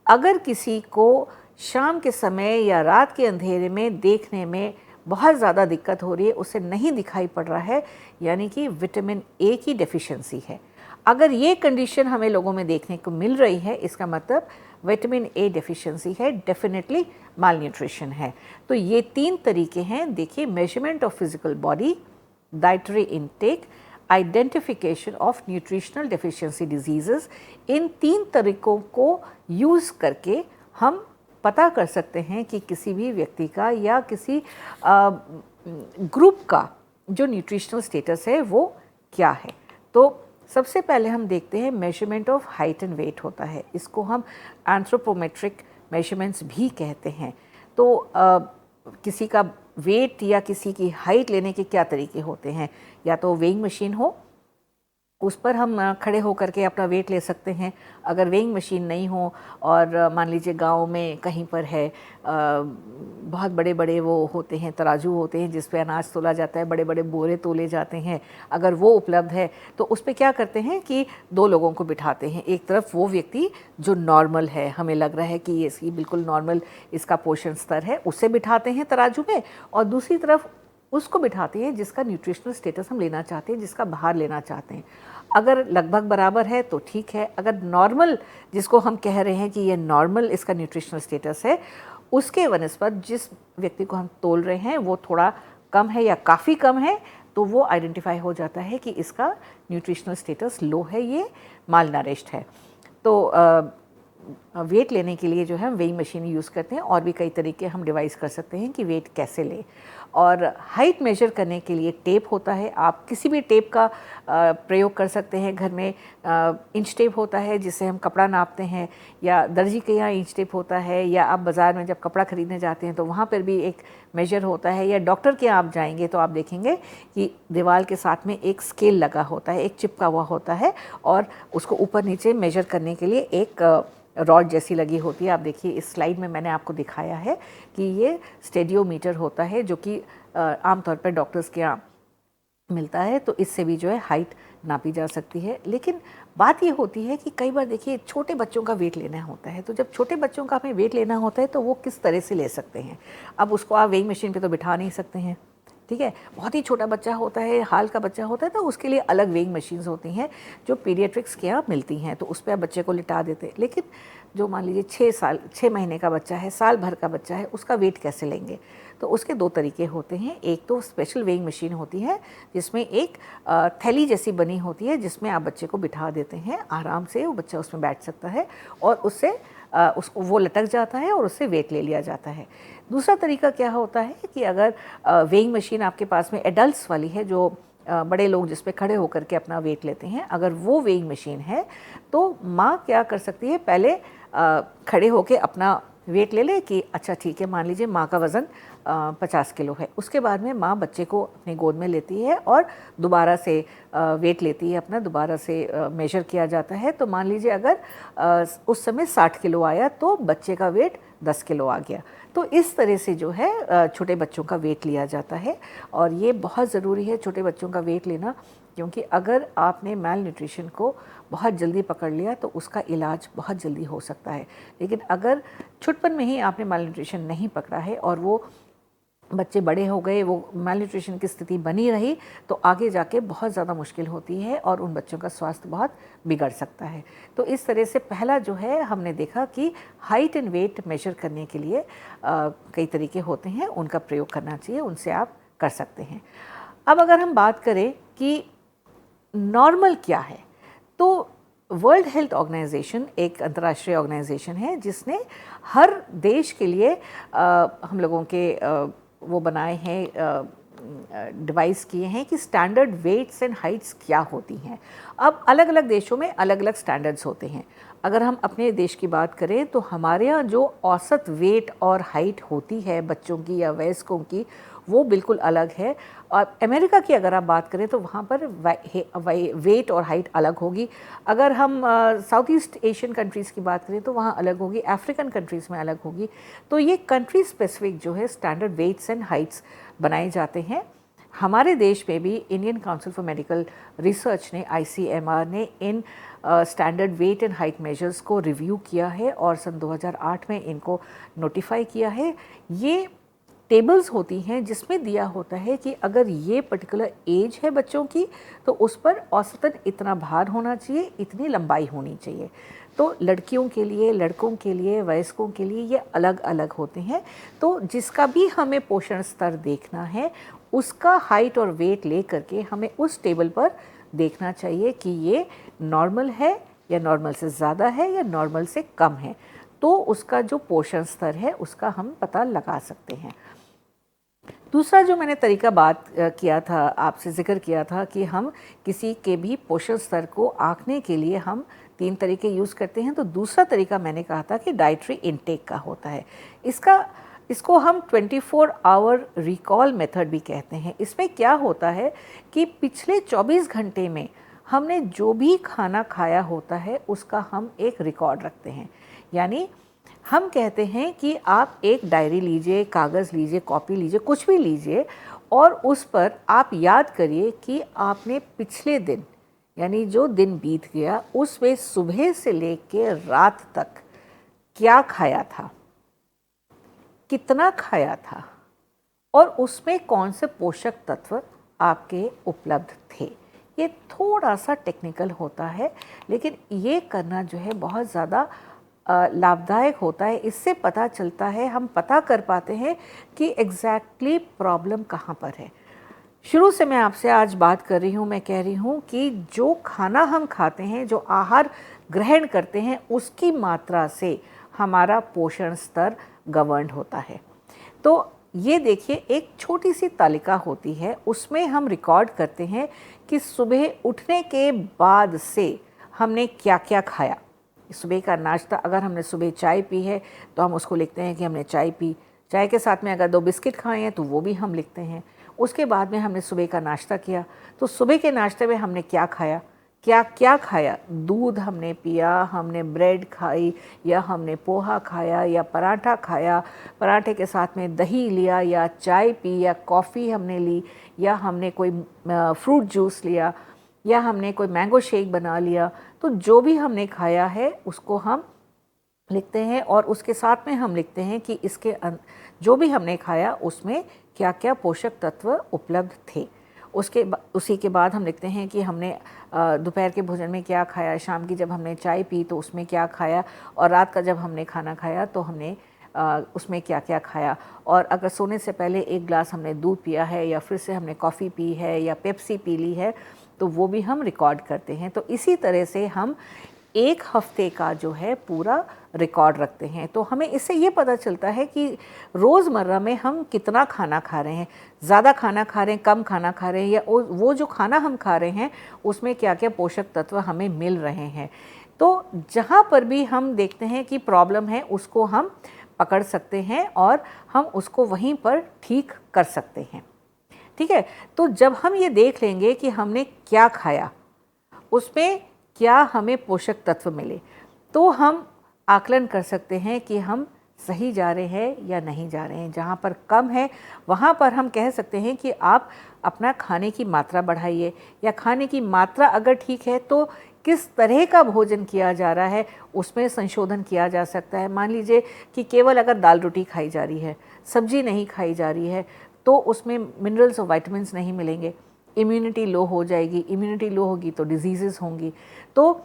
अगर किसी को शाम के समय या रात के अंधेरे में देखने में बहुत ज़्यादा दिक्कत हो रही है, उसे नहीं दिखाई पड़ रहा है, यानी कि विटामिन ए की डेफिशिएंसी है। अगर ये कंडीशन हमें लोगों में देखने को मिल रही है, इसका मतलब विटामिन ए डेफिशिएंसी है, डेफिनेटली माल न्यूट्रिशन है। तो ये 3 तरीके हैं, देखिए, measurement of physical body, dietary intake, identification of nutritional deficiency diseases. इन 3 तरीकों को यूज़ करके हम पता कर सकते हैं कि किसी भी व्यक्ति का या किसी ग्रुप का जो न्यूट्रिशनल स्टेटस है वो क्या है। तो सबसे पहले हम देखते हैं measurement of height and weight होता है, इसको हम एंथ्रोपोमेट्रिक मेजरमेंट्स भी कहते हैं। तो किसी का वेट या किसी की हाइट लेने के क्या तरीके होते हैं, या तो वेइंग मशीन हो, उस पर हम खड़े होकर के अपना वेट ले सकते हैं। अगर वेइंग मशीन नहीं हो और मान लीजिए गांव में कहीं पर है, बहुत बड़े बड़े वो होते हैं, तराजू होते हैं जिस पे अनाज तोला जाता है, बड़े बड़े बोरे तोले जाते हैं, अगर वो उपलब्ध है तो उस पे क्या करते हैं कि 2 लोगों को बिठाते हैं। एक तरफ वो व्यक्ति जो नॉर्मल है, हमें लग रहा है कि ये इसकी बिल्कुल नॉर्मल इसका पोषण स्तर है, उसे बिठाते हैं तराजू में, और दूसरी तरफ उसको बिठाते हैं जिसका न्यूट्रिशनल स्टेटस हम लेना चाहते हैं, जिसका भार लेना चाहते हैं। अगर लगभग बराबर है तो ठीक है, अगर नॉर्मल, जिसको हम कह रहे हैं कि ये नॉर्मल इसका न्यूट्रिशनल स्टेटस है, उसके वनस्पत जिस व्यक्ति को हम तोल रहे हैं वो थोड़ा कम है या काफ़ी कम है, तो वो आइडेंटिफाई हो जाता है कि इसका न्यूट्रिशनल स्टेटस लो है, ये माल नरिश्ड है। तो वेट लेने के लिए जो है हम वेइंग मशीन यूज़ करते हैं, और भी कई तरीके हम डिवाइस कर सकते हैं कि वेट कैसे लें। और हाइट मेजर करने के लिए टेप होता है, आप किसी भी टेप का प्रयोग कर सकते हैं। घर में इंच टेप होता है जिससे हम कपड़ा नापते हैं, या दर्जी के यहाँ इंच टेप होता है, या आप बाज़ार में जब कपड़ा ख़रीदने जाते हैं तो वहाँ पर भी एक मेजर होता है, या डॉक्टर के यहाँ आप जाएंगे तो आप देखेंगे कि दीवार के साथ में एक स्केल लगा होता है, एक चिपका हुआ होता है, और उसको ऊपर नीचे मेजर करने के लिए एक रॉड जैसी लगी होती है। आप देखिए इस स्लाइड में मैंने आपको दिखाया है कि ये स्टेडियोमीटर होता है, जो कि आमतौर पर डॉक्टर्स के यहाँ मिलता है, तो इससे भी जो है हाइट नापी जा सकती है। लेकिन बात ये होती है कि कई बार देखिए छोटे बच्चों का वेट लेना होता है, तो जब छोटे बच्चों का हमें वेट लेना होता है तो वो किस तरह से ले सकते हैं। अब उसको आप वेइंग मशीन पे तो बिठा नहीं सकते हैं, ठीक है। बहुत ही छोटा बच्चा होता है, हाल का बच्चा होता है, तो उसके लिए अलग वेइंग मशीन्स होती हैं जो पीडियाट्रिक्स के यहाँ मिलती हैं, तो उस पर आप बच्चे को लिटा देते हैं। लेकिन जो मान लीजिए 6 महीने का बच्चा है, साल भर का बच्चा है, उसका वेट कैसे लेंगे? तो उसके 2 तरीके होते हैं। एक तो स्पेशल वेइंग मशीन होती है जिसमें एक थैली जैसी बनी होती है, जिसमें आप बच्चे को बिठा देते हैं, आराम से वो बच्चा उसमें बैठ सकता है, और उससे उसको वो लटक जाता है और उससे वेट ले लिया जाता है। दूसरा तरीका क्या होता है कि अगर वेइंग मशीन आपके पास में एडल्ट्स वाली है, जो बड़े लोग जिस पे खड़े होकर के अपना वेट लेते हैं, अगर वो वेइंग मशीन है तो माँ क्या कर सकती है, पहले खड़े होकर अपना वेट ले ले कि अच्छा ठीक है, मान लीजिए माँ का वज़न 50 किलो है। उसके बाद में माँ बच्चे को अपनी गोद में लेती है और दोबारा से वेट लेती है अपना, दोबारा से मेजर किया जाता है। तो मान लीजिए अगर उस समय 60 किलो आया तो बच्चे का वेट 10 किलो आ गया। तो इस तरह से जो है छोटे बच्चों का वेट लिया जाता है, और ये बहुत ज़रूरी है छोटे बच्चों का वेट लेना, क्योंकि अगर आपने मेल न्यूट्रिशन को बहुत जल्दी पकड़ लिया तो उसका इलाज बहुत जल्दी हो सकता है। लेकिन अगर छुटपन में ही आपने मेल न्यूट्रिशन नहीं पकड़ा है और वो बच्चे बड़े हो गए, वो मेल न्यूट्रिशन की स्थिति बनी रही, तो आगे जाके बहुत ज़्यादा मुश्किल होती है और उन बच्चों का स्वास्थ्य बहुत बिगड़ सकता है। तो इस तरह से पहला जो है हमने देखा कि हाइट एंड वेट मेजर करने के लिए कई तरीके होते हैं, उनका प्रयोग करना चाहिए, उनसे आप कर सकते हैं। अब अगर हम बात करें कि नॉर्मल क्या है, तो वर्ल्ड हेल्थ ऑर्गेनाइजेशन एक अंतर्राष्ट्रीय ऑर्गेनाइजेशन है जिसने हर देश के लिए हम लोगों के वो बनाए हैं, डिवाइस किए हैं कि स्टैंडर्ड वेट्स एंड हाइट्स क्या होती हैं। अब अलग अलग देशों में अलग अलग स्टैंडर्ड्स होते हैं। अगर हम अपने देश की बात करें तो हमारे यहाँ जो औसत वेट और हाइट होती है बच्चों की या वयस्कों की, वो बिल्कुल अलग है। और अमेरिका की अगर आप बात करें तो वहाँ पर वेट और हाइट अलग होगी। अगर हम साउथ ईस्ट एशियन कंट्रीज़ की बात करें तो वहाँ अलग होगी, अफ्रीकन कंट्रीज़ में अलग होगी। तो ये कंट्री स्पेसिफिक जो है स्टैंडर्ड वेट्स एंड हाइट्स बनाए जाते हैं। हमारे देश में भी Indian council for medical research ने, ICMR ने इन standard weight and height measures को रिव्यू किया है और सन 2008 में इनको नोटिफाई किया है। ये टेबल्स होती हैं जिसमें दिया होता है कि अगर ये पर्टिकुलर एज है बच्चों की तो उस पर औसतन इतना भार होना चाहिए, इतनी लंबाई होनी चाहिए। तो लड़कियों के लिए, लड़कों के लिए, वयस्कों के लिए ये अलग अलग होते हैं। तो जिसका भी हमें पोषण स्तर देखना है उसका हाइट और वेट ले करके हमें उस टेबल पर देखना चाहिए कि ये नॉर्मल है या नॉर्मल से ज़्यादा है या नॉर्मल से कम है। तो उसका जो पोषण स्तर है उसका हम पता लगा सकते हैं। दूसरा जो मैंने तरीका बात किया था, आपसे जिक्र किया था कि हम किसी के भी पोषण स्तर को आंकने के लिए हम 3 तरीके यूज़ करते हैं। तो दूसरा तरीका मैंने कहा था कि डाइटरी इनटेक का होता है। इसको हम 24 आवर रिकॉल मेथड भी कहते हैं। इसमें क्या होता है कि पिछले 24 घंटे में हमने जो भी खाना खाया होता है उसका हम एक रिकॉर्ड रखते हैं। यानी हम कहते हैं कि आप एक डायरी लीजिए, कागज़ लीजिए, कॉपी लीजिए, कुछ भी लीजिए, और उस पर आप याद करिए कि आपने पिछले दिन, यानी जो दिन बीत गया, उसमें सुबह से लेकर रात तक क्या खाया था, कितना खाया था, और उसमें कौन से पोषक तत्व आपके उपलब्ध थे। ये थोड़ा सा टेक्निकल होता है, लेकिन ये करना जो है बहुत ज़्यादा लाभदायक होता है। इससे पता चलता है, हम पता कर पाते हैं कि एग्जैक्टली प्रॉब्लम कहाँ पर है। शुरू से मैं आपसे आज बात कर रही हूँ, मैं कह रही हूँ कि जो खाना हम खाते हैं, जो आहार ग्रहण करते हैं उसकी मात्रा से हमारा पोषण स्तर गवर्न होता है। तो ये देखिए, एक छोटी सी तालिका होती है, उसमें हम रिकॉर्ड करते हैं कि सुबह उठने के बाद से हमने क्या क्या खाया। सुबह का नाश्ता, अगर हमने सुबह चाय पी है तो हम उसको लिखते हैं कि हमने चाय पी। चाय के साथ में अगर 2 बिस्किट खाए हैं तो वो भी हम लिखते हैं। उसके बाद में हमने सुबह का नाश्ता किया, तो सुबह के नाश्ते में हमने क्या खाया, क्या क्या खाया। दूध हमने पिया, हमने ब्रेड खाई, या हमने पोहा खाया, या पराठा खाया, पराठे के साथ में दही लिया, या चाय पी, या कॉफ़ी हमने ली, या हमने कोई फ्रूट जूस लिया, या हमने कोई मैंगो शेक बना लिया। तो जो भी हमने खाया है उसको हम लिखते हैं, और उसके साथ में हम लिखते हैं कि इसके जो भी हमने खाया उसमें क्या क्या पोषक तत्व उपलब्ध थे। उसी के बाद हम लिखते हैं कि हमने दोपहर के भोजन में क्या खाया, शाम की जब हमने चाय पी तो उसमें क्या खाया, और रात का जब हमने खाना खाया तो हमने उसमें क्या क्या खाया। और अगर सोने से पहले 1 ग्लास हमने दूध पिया है, या फिर से हमने कॉफ़ी पी है, या पेप्सी पी ली है, तो वो भी हम रिकॉर्ड करते हैं। तो इसी तरह से हम 1 हफ्ते का जो है पूरा रिकॉर्ड रखते हैं। तो हमें इससे ये पता चलता है कि रोज़मर्रा में हम कितना खाना खा रहे हैं, ज़्यादा खाना खा रहे हैं, कम खाना खा रहे हैं, या वो जो खाना हम खा रहे हैं उसमें क्या क्या पोषक तत्व हमें मिल रहे हैं। तो जहाँ पर भी हम देखते हैं कि प्रॉब्लम है उसको हम पकड़ सकते हैं और हम उसको वहीं पर ठीक कर सकते हैं। ठीक है, तो जब हम ये देख लेंगे कि हमने क्या खाया, उसमें क्या हमें पोषक तत्व मिले, तो हम आकलन कर सकते हैं कि हम सही जा रहे हैं या नहीं जा रहे हैं। जहाँ पर कम है वहाँ पर हम कह सकते हैं कि आप अपना खाने की मात्रा बढ़ाइए, या खाने की मात्रा अगर ठीक है तो किस तरह का भोजन किया जा रहा है उसमें संशोधन किया जा सकता है। मान लीजिए कि केवल अगर दाल रोटी खाई जा रही है, सब्जी नहीं खाई जा रही है, तो उसमें मिनरल्स और विटामिन्स नहीं मिलेंगे, इम्यूनिटी लो हो जाएगी। इम्यूनिटी लो होगी तो डिजीज़ेस होंगी। तो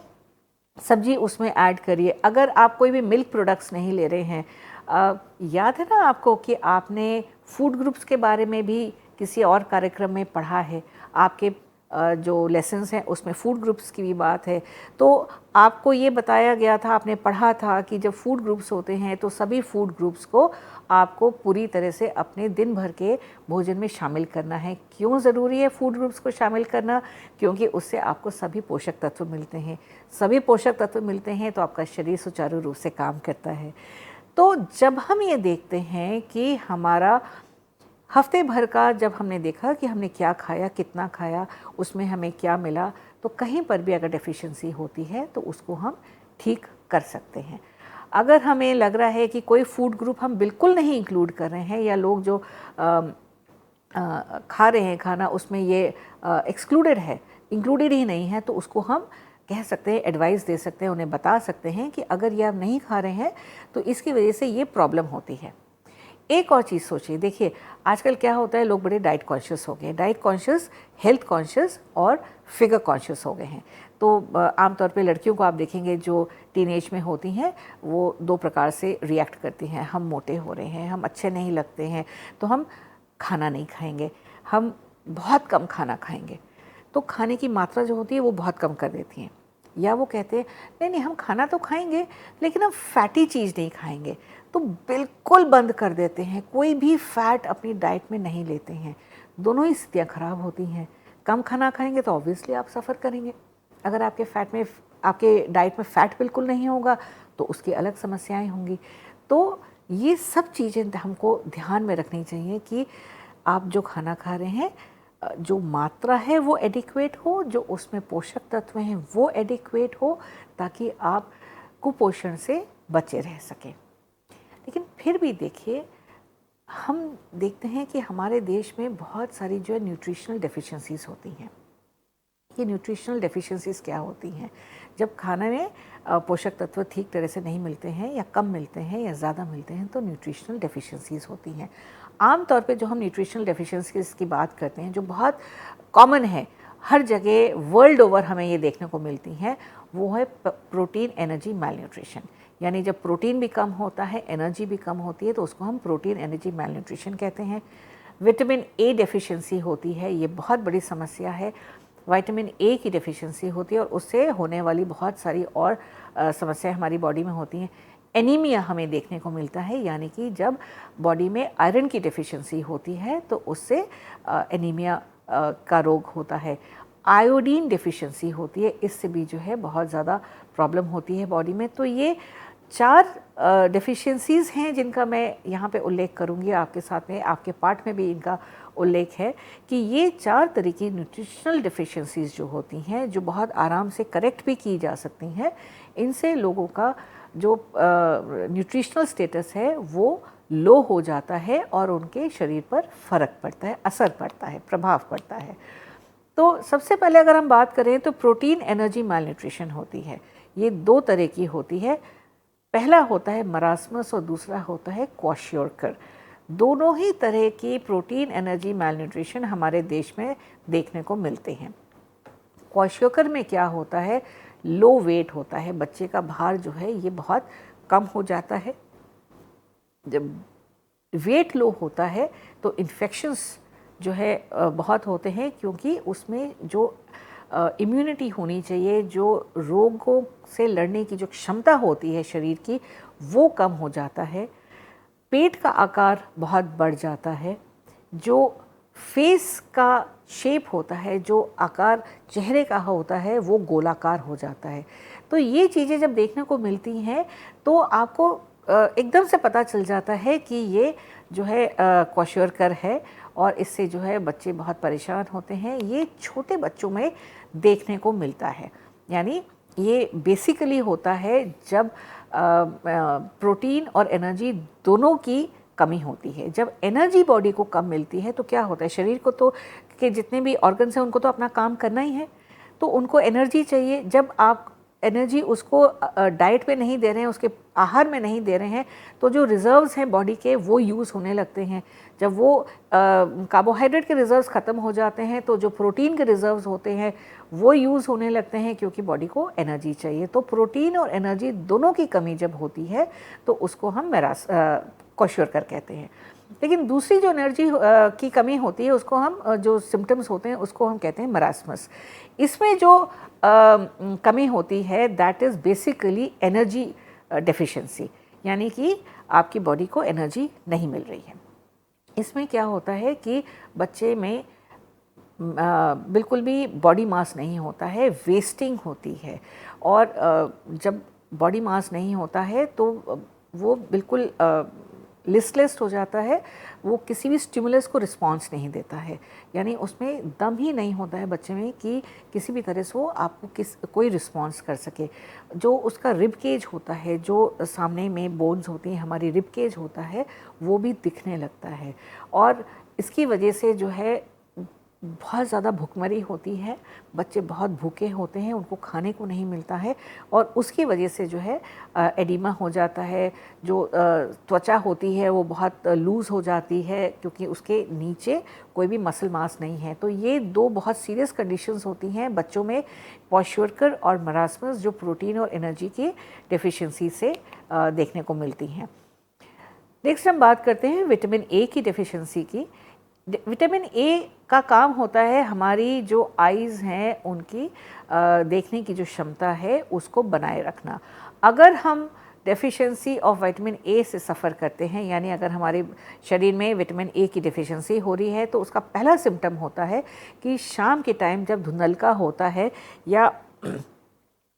सब्जी उसमें ऐड करिए। अगर आप कोई भी मिल्क प्रोडक्ट्स नहीं ले रहे हैं, याद है ना आपको कि आपने फूड ग्रुप्स के बारे में भी किसी और कार्यक्रम में पढ़ा है, आपके जो लेसन्स हैं उसमें फूड ग्रुप्स की भी बात है। तो आपको ये बताया गया था, आपने पढ़ा था कि जब फूड ग्रुप्स होते हैं तो सभी फूड ग्रुप्स को आपको पूरी तरह से अपने दिन भर के भोजन में शामिल करना है। क्यों ज़रूरी है फूड ग्रुप्स को शामिल करना? क्योंकि उससे आपको सभी पोषक तत्व मिलते हैं। सभी पोषक तत्व मिलते हैं तो आपका शरीर सुचारू रूप से काम करता है। तो जब हम ये देखते हैं कि हमारा हफ्ते भर का, जब हमने देखा कि हमने क्या खाया, कितना खाया, उसमें हमें क्या मिला, तो कहीं पर भी अगर डेफिशिएंसी होती है तो उसको हम ठीक कर सकते हैं। अगर हमें लग रहा है कि कोई फूड ग्रुप हम बिल्कुल नहीं इंक्लूड कर रहे हैं, या लोग जो खा रहे हैं खाना उसमें ये एक्सक्लूडेड है, इंक्लूडेड ही नहीं है, तो उसको हम कह सकते हैं, एडवाइस दे सकते हैं, उन्हें बता सकते हैं कि अगर ये आप नहीं खा रहे हैं तो इसकी वजह से ये प्रॉब्लम होती है। एक और चीज़ सोचिए, देखिए आजकल क्या होता है, लोग बड़े डाइट कॉन्शियस हो गए हैं। डाइट कॉन्शियस, हेल्थ कॉन्शियस और फिगर कॉन्शियस हो गए हैं। तो आमतौर पे लड़कियों को आप देखेंगे जो टीनेज में होती हैं वो 2 प्रकार से रिएक्ट करती हैं। हम मोटे हो रहे हैं, हम अच्छे नहीं लगते हैं, तो हम खाना नहीं खाएंगे, हम बहुत कम खाना खाएंगे। तो खाने की मात्रा जो होती है वो बहुत कम कर देती हैं। या वो कहते हैं नहीं नहीं, हम खाना तो खाएंगे लेकिन हम फैटी चीज़ नहीं खाएंगे, तो बिल्कुल बंद कर देते हैं, कोई भी फैट अपनी डाइट में नहीं लेते हैं। दोनों ही स्थितियाँ ख़राब होती हैं। कम खाना खाएंगे तो ऑब्वियसली आप सफ़र करेंगे। अगर आपके डाइट में फ़ैट बिल्कुल नहीं होगा तो उसकी अलग समस्याएं होंगी। तो ये सब चीज़ें हमको ध्यान में रखनी चाहिए कि आप जो खाना खा रहे हैं, जो मात्रा है वो एडिक्वेट हो, जो उसमें पोषक तत्व हैं वो एडिक्वेट हो, ताकि आप कुपोषण से बचे रह सकें। लेकिन फिर भी देखिए, हम देखते हैं कि हमारे देश में बहुत सारी जो है न्यूट्रिशनल डेफिशिएंसीज़ होती हैं। ये न्यूट्रिशनल डेफिशिएंसीज़ क्या होती हैं? जब खाने में पोषक तत्व ठीक तरह से नहीं मिलते हैं, या कम मिलते हैं, या ज़्यादा मिलते हैं, तो न्यूट्रिशनल डेफिशिएंसीज़ होती हैं। आम तौर पे जो हम न्यूट्रिशनल डेफिशिएंसीज़ की बात करते हैं, जो बहुत कॉमन है, हर जगह वर्ल्ड ओवर हमें ये देखने को मिलती हैं, वो है प्रोटीन एनर्जी मैलन्यूट्रिशन। यानी जब प्रोटीन भी कम होता है, एनर्जी भी कम होती है, तो उसको हम प्रोटीन एनर्जी मैलन्यूट्रिशन कहते हैं। विटामिन ए डेफिशिएंसी होती है, ये बहुत बड़ी समस्या है। विटामिन ए की डेफिशिएंसी होती है और उससे होने वाली बहुत सारी और समस्याएं हमारी बॉडी में होती हैं। एनीमिया हमें देखने को मिलता है, यानी कि जब बॉडी में आयरन की डेफिशिएंसी होती है तो उससे एनीमिया का रोग होता है। आयोडीन डेफिशिएंसी होती है, इससे भी जो है बहुत ज़्यादा प्रॉब्लम होती है बॉडी में। तो ये 4 डेफिशिएंसीज़ हैं जिनका मैं यहाँ पे उल्लेख करूँगी आपके साथ में, आपके पाठ में भी इनका उल्लेख है कि ये 4 तरह की न्यूट्रिशनल डेफिशिएंसीज़ जो होती हैं, जो बहुत आराम से करेक्ट भी की जा सकती हैं, इनसे लोगों का जो न्यूट्रिशनल स्टेटस है वो लो हो जाता है और उनके शरीर पर फ़र्क पड़ता है, असर पड़ता है, प्रभाव पड़ता है। तो सबसे पहले अगर हम बात करें तो प्रोटीन एनर्जी मालन्यूट्रिशन होती है। ये 2 तरह की होती है। पहला होता है मरास्मस और दूसरा होता है क्वाशियोरकर। दोनों ही तरह की प्रोटीन एनर्जी मालन्यूट्रिशन हमारे देश में देखने को मिलते हैं। क्वाशियोरकर में क्या होता है, लो वेट होता है, बच्चे का भार जो है ये बहुत कम हो जाता है। जब वेट लो होता है तो इन्फेक्शंस जो है बहुत होते हैं, क्योंकि उसमें जो इम्यूनिटी होनी चाहिए, जो रोगों से लड़ने की जो क्षमता होती है शरीर की, वो कम हो जाता है। पेट का आकार बहुत बढ़ जाता है। जो फेस का शेप होता है, जो आकार चेहरे का होता है, वो गोलाकार हो जाता है। तो ये चीज़ें जब देखने को मिलती हैं तो आपको एकदम से पता चल जाता है कि ये जो है क्वाशियोरकर है और इससे जो है बच्चे बहुत परेशान होते हैं। ये छोटे बच्चों में देखने को मिलता है। यानी ये बेसिकली होता है जब प्रोटीन और एनर्जी दोनों की कमी होती है। जब एनर्जी बॉडी को कम मिलती है तो क्या होता है, शरीर को तो के जितने भी ऑर्गन्स हैं उनको तो अपना काम करना ही है, तो उनको एनर्जी चाहिए। जब आप एनर्जी उसको डाइट पे नहीं दे रहे हैं, उसके आहार में नहीं दे रहे हैं, तो जो रिजर्व्स हैं बॉडी के वो यूज़ होने लगते हैं। जब वो कार्बोहाइड्रेट के रिजर्व्स ख़त्म हो जाते हैं तो जो प्रोटीन के रिजर्व्स होते हैं वो यूज़ होने लगते हैं, क्योंकि बॉडी को एनर्जी चाहिए। तो प्रोटीन और एनर्जी दोनों की कमी जब होती है तो उसको हम क्वाशियोरकर कहते हैं। लेकिन दूसरी जो एनर्जी की कमी होती है उसको हम जो सिम्टम्स होते हैं उसको हम कहते हैं मरास्मस। इसमें जो कमी होती है that is basically energy deficiency, यानी कि आपकी बॉडी को एनर्जी नहीं मिल रही है। इसमें क्या होता है कि बच्चे में बिल्कुल भी बॉडी मास नहीं होता है, वेस्टिंग होती है। और जब बॉडी मास नहीं होता है तो वो बिल्कुल लिस्टलेस हो जाता है, वो किसी भी स्टिमुलस को रिस्पॉन्स नहीं देता है। यानी उसमें दम ही नहीं होता है बच्चे में कि किसी भी तरह से वो आपको कोई रिस्पॉन्स कर सके। जो उसका रिब केज होता है, जो सामने में बोन्स होती हैं, हमारी रिब केज होता है, वो भी दिखने लगता है। और इसकी वजह से जो है बहुत ज़्यादा भूखमरी होती है, बच्चे बहुत भूखे होते हैं, उनको खाने को नहीं मिलता है और उसकी वजह से जो है एडिमा हो जाता है। जो त्वचा होती है वो बहुत लूज़ हो जाती है, क्योंकि उसके नीचे कोई भी मसल मास नहीं है। तो ये 2 बहुत सीरियस कंडीशंस होती हैं बच्चों में, क्वाशियोरकर और मरास्मस, जो प्रोटीन और एनर्जी की डेफिशिएंसी से देखने को मिलती हैं। नेक्स्ट हम बात करते हैं विटामिन ए की डेफिशिएंसी की। विटामिन ए का काम होता है हमारी जो आइज़ हैं उनकी देखने की जो क्षमता है उसको बनाए रखना। अगर हम डेफिशिएंसी ऑफ विटामिन ए से सफ़र करते हैं, यानी अगर हमारे शरीर में विटामिन ए की डेफिशिएंसी हो रही है, तो उसका पहला सिम्टम होता है कि शाम के टाइम जब धुंधलका होता है या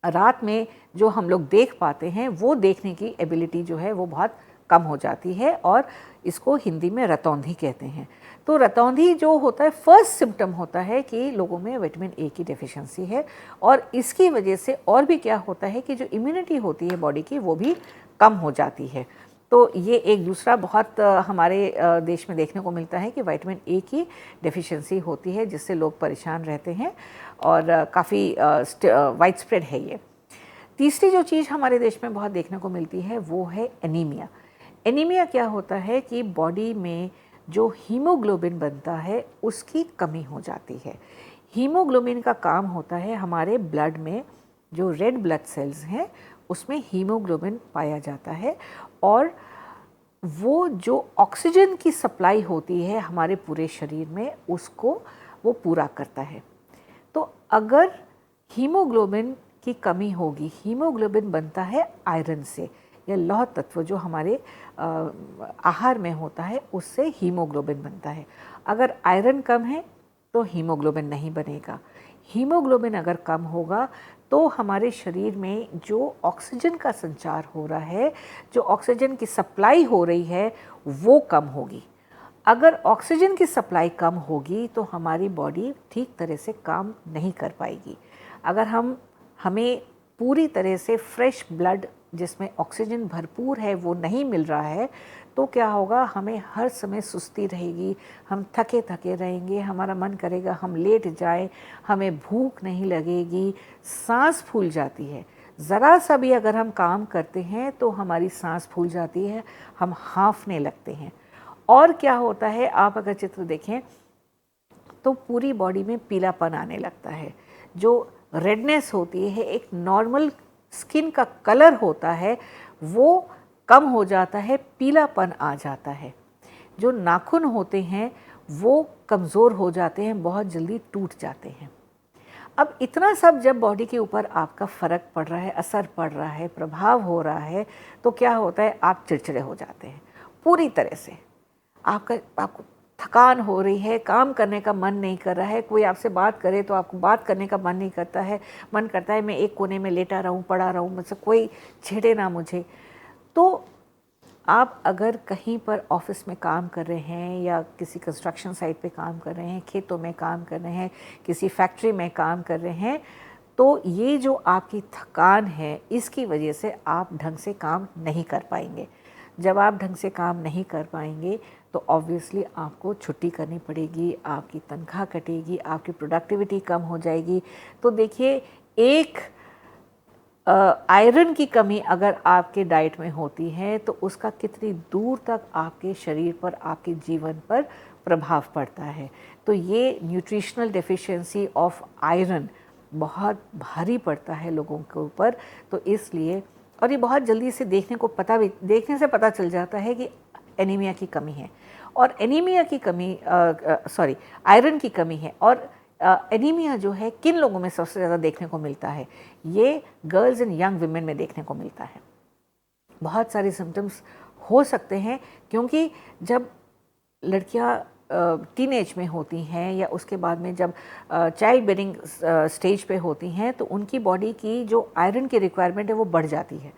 रात में जो हम लोग देख पाते हैं, वो देखने की एबिलिटी जो है वो बहुत कम हो जाती है और इसको हिंदी में रतौंधी कहते हैं। तो रतौंधी जो होता है, फर्स्ट सिम्टम होता है कि लोगों में विटामिन ए की डेफिशिएंसी है। और इसकी वजह से और भी क्या होता है कि जो इम्यूनिटी होती है बॉडी की वो भी कम हो जाती है। तो ये एक दूसरा बहुत हमारे देश में देखने को मिलता है कि विटामिन ए की डेफिशिएंसी होती है, जिससे लोग परेशान रहते हैं और काफ़ी वाइड स्प्रेड है ये। तीसरी जो चीज़ हमारे देश में बहुत देखने को मिलती है वो है एनीमिया। एनीमिया क्या होता है कि बॉडी में जो हीमोग्लोबिन बनता है उसकी कमी हो जाती है। हीमोग्लोबिन का काम होता है हमारे ब्लड में जो रेड ब्लड सेल्स हैं उसमें हीमोग्लोबिन पाया जाता है और वो जो ऑक्सीजन की सप्लाई होती है हमारे पूरे शरीर में उसको वो पूरा करता है। तो अगर हीमोग्लोबिन की कमी होगी, हीमोग्लोबिन बनता है आयरन से या लौह तत्व जो हमारे आहार में होता है उससे हीमोग्लोबिन बनता है। अगर आयरन कम है तो हीमोग्लोबिन नहीं बनेगा। हीमोग्लोबिन अगर कम होगा तो हमारे शरीर में जो ऑक्सीजन का संचार हो रहा है, जो ऑक्सीजन की सप्लाई हो रही है वो कम होगी। अगर ऑक्सीजन की सप्लाई कम होगी तो हमारी बॉडी ठीक तरह से काम नहीं कर पाएगी। अगर हमें पूरी तरह से फ्रेश ब्लड जिसमें ऑक्सीजन भरपूर है वो नहीं मिल रहा है तो क्या होगा, हमें हर समय सुस्ती रहेगी, हम थके थके रहेंगे, हमारा मन करेगा हम लेट जाएं, हमें भूख नहीं लगेगी, सांस फूल जाती है। ज़रा सा भी अगर हम काम करते हैं तो हमारी सांस फूल जाती है, हम हाँफने लगते हैं। और क्या होता है, आप अगर चित्र देखें तो पूरी बॉडी में पीलापन आने लगता है। जो रेडनेस होती है, एक नॉर्मल स्किन का कलर होता है वो कम हो जाता है, पीलापन आ जाता है। जो नाखून होते हैं वो कमज़ोर हो जाते हैं, बहुत जल्दी टूट जाते हैं। अब इतना सब जब बॉडी के ऊपर आपका फ़र्क पड़ रहा है, असर पड़ रहा है, प्रभाव हो रहा है, तो क्या होता है, आप चिड़चिड़े हो जाते हैं पूरी तरह से। आपको थकान हो रही है, काम करने का मन नहीं कर रहा है, कोई आपसे बात करे तो आपको बात करने का मन नहीं करता है, मन करता है मैं एक कोने में लेटा रहूं, पड़ा रहूं, मुझसे कोई छेड़े ना मुझे। तो आप अगर कहीं पर ऑफिस में काम कर रहे हैं या किसी कंस्ट्रक्शन साइट पे काम कर रहे हैं, खेतों में काम कर रहे हैं, किसी फैक्ट्री में काम कर रहे हैं, तो ये जो आपकी थकान है इसकी वजह से आप ढंग से काम नहीं कर पाएंगे। जब आप ढंग से काम नहीं कर पाएंगे तो ऑब्वियसली आपको छुट्टी करनी पड़ेगी, आपकी तनख्वाह कटेगी, आपकी प्रोडक्टिविटी कम हो जाएगी। तो देखिए, एक आयरन की कमी अगर आपके डाइट में होती है तो उसका कितनी दूर तक आपके शरीर पर, आपके जीवन पर प्रभाव पड़ता है। तो ये न्यूट्रिशनल डेफिशिएंसी ऑफ आयरन बहुत भारी पड़ता है लोगों के ऊपर। तो इसलिए, और ये बहुत जल्दी से देखने से पता चल जाता है कि एनीमिया की कमी है। और एनीमिया की कमी आयरन की कमी है। और एनीमिया जो है किन लोगों में सबसे ज़्यादा देखने को मिलता है, ये गर्ल्स एंड यंग विमेन में देखने को मिलता है। बहुत सारे सिम्टम्स हो सकते हैं क्योंकि जब लड़कियां टीनेज में होती हैं या उसके बाद में जब चाइल्ड बेयरिंग स्टेज पे होती हैं तो उनकी बॉडी की जो आयरन की रिक्वायरमेंट है वो बढ़ जाती है।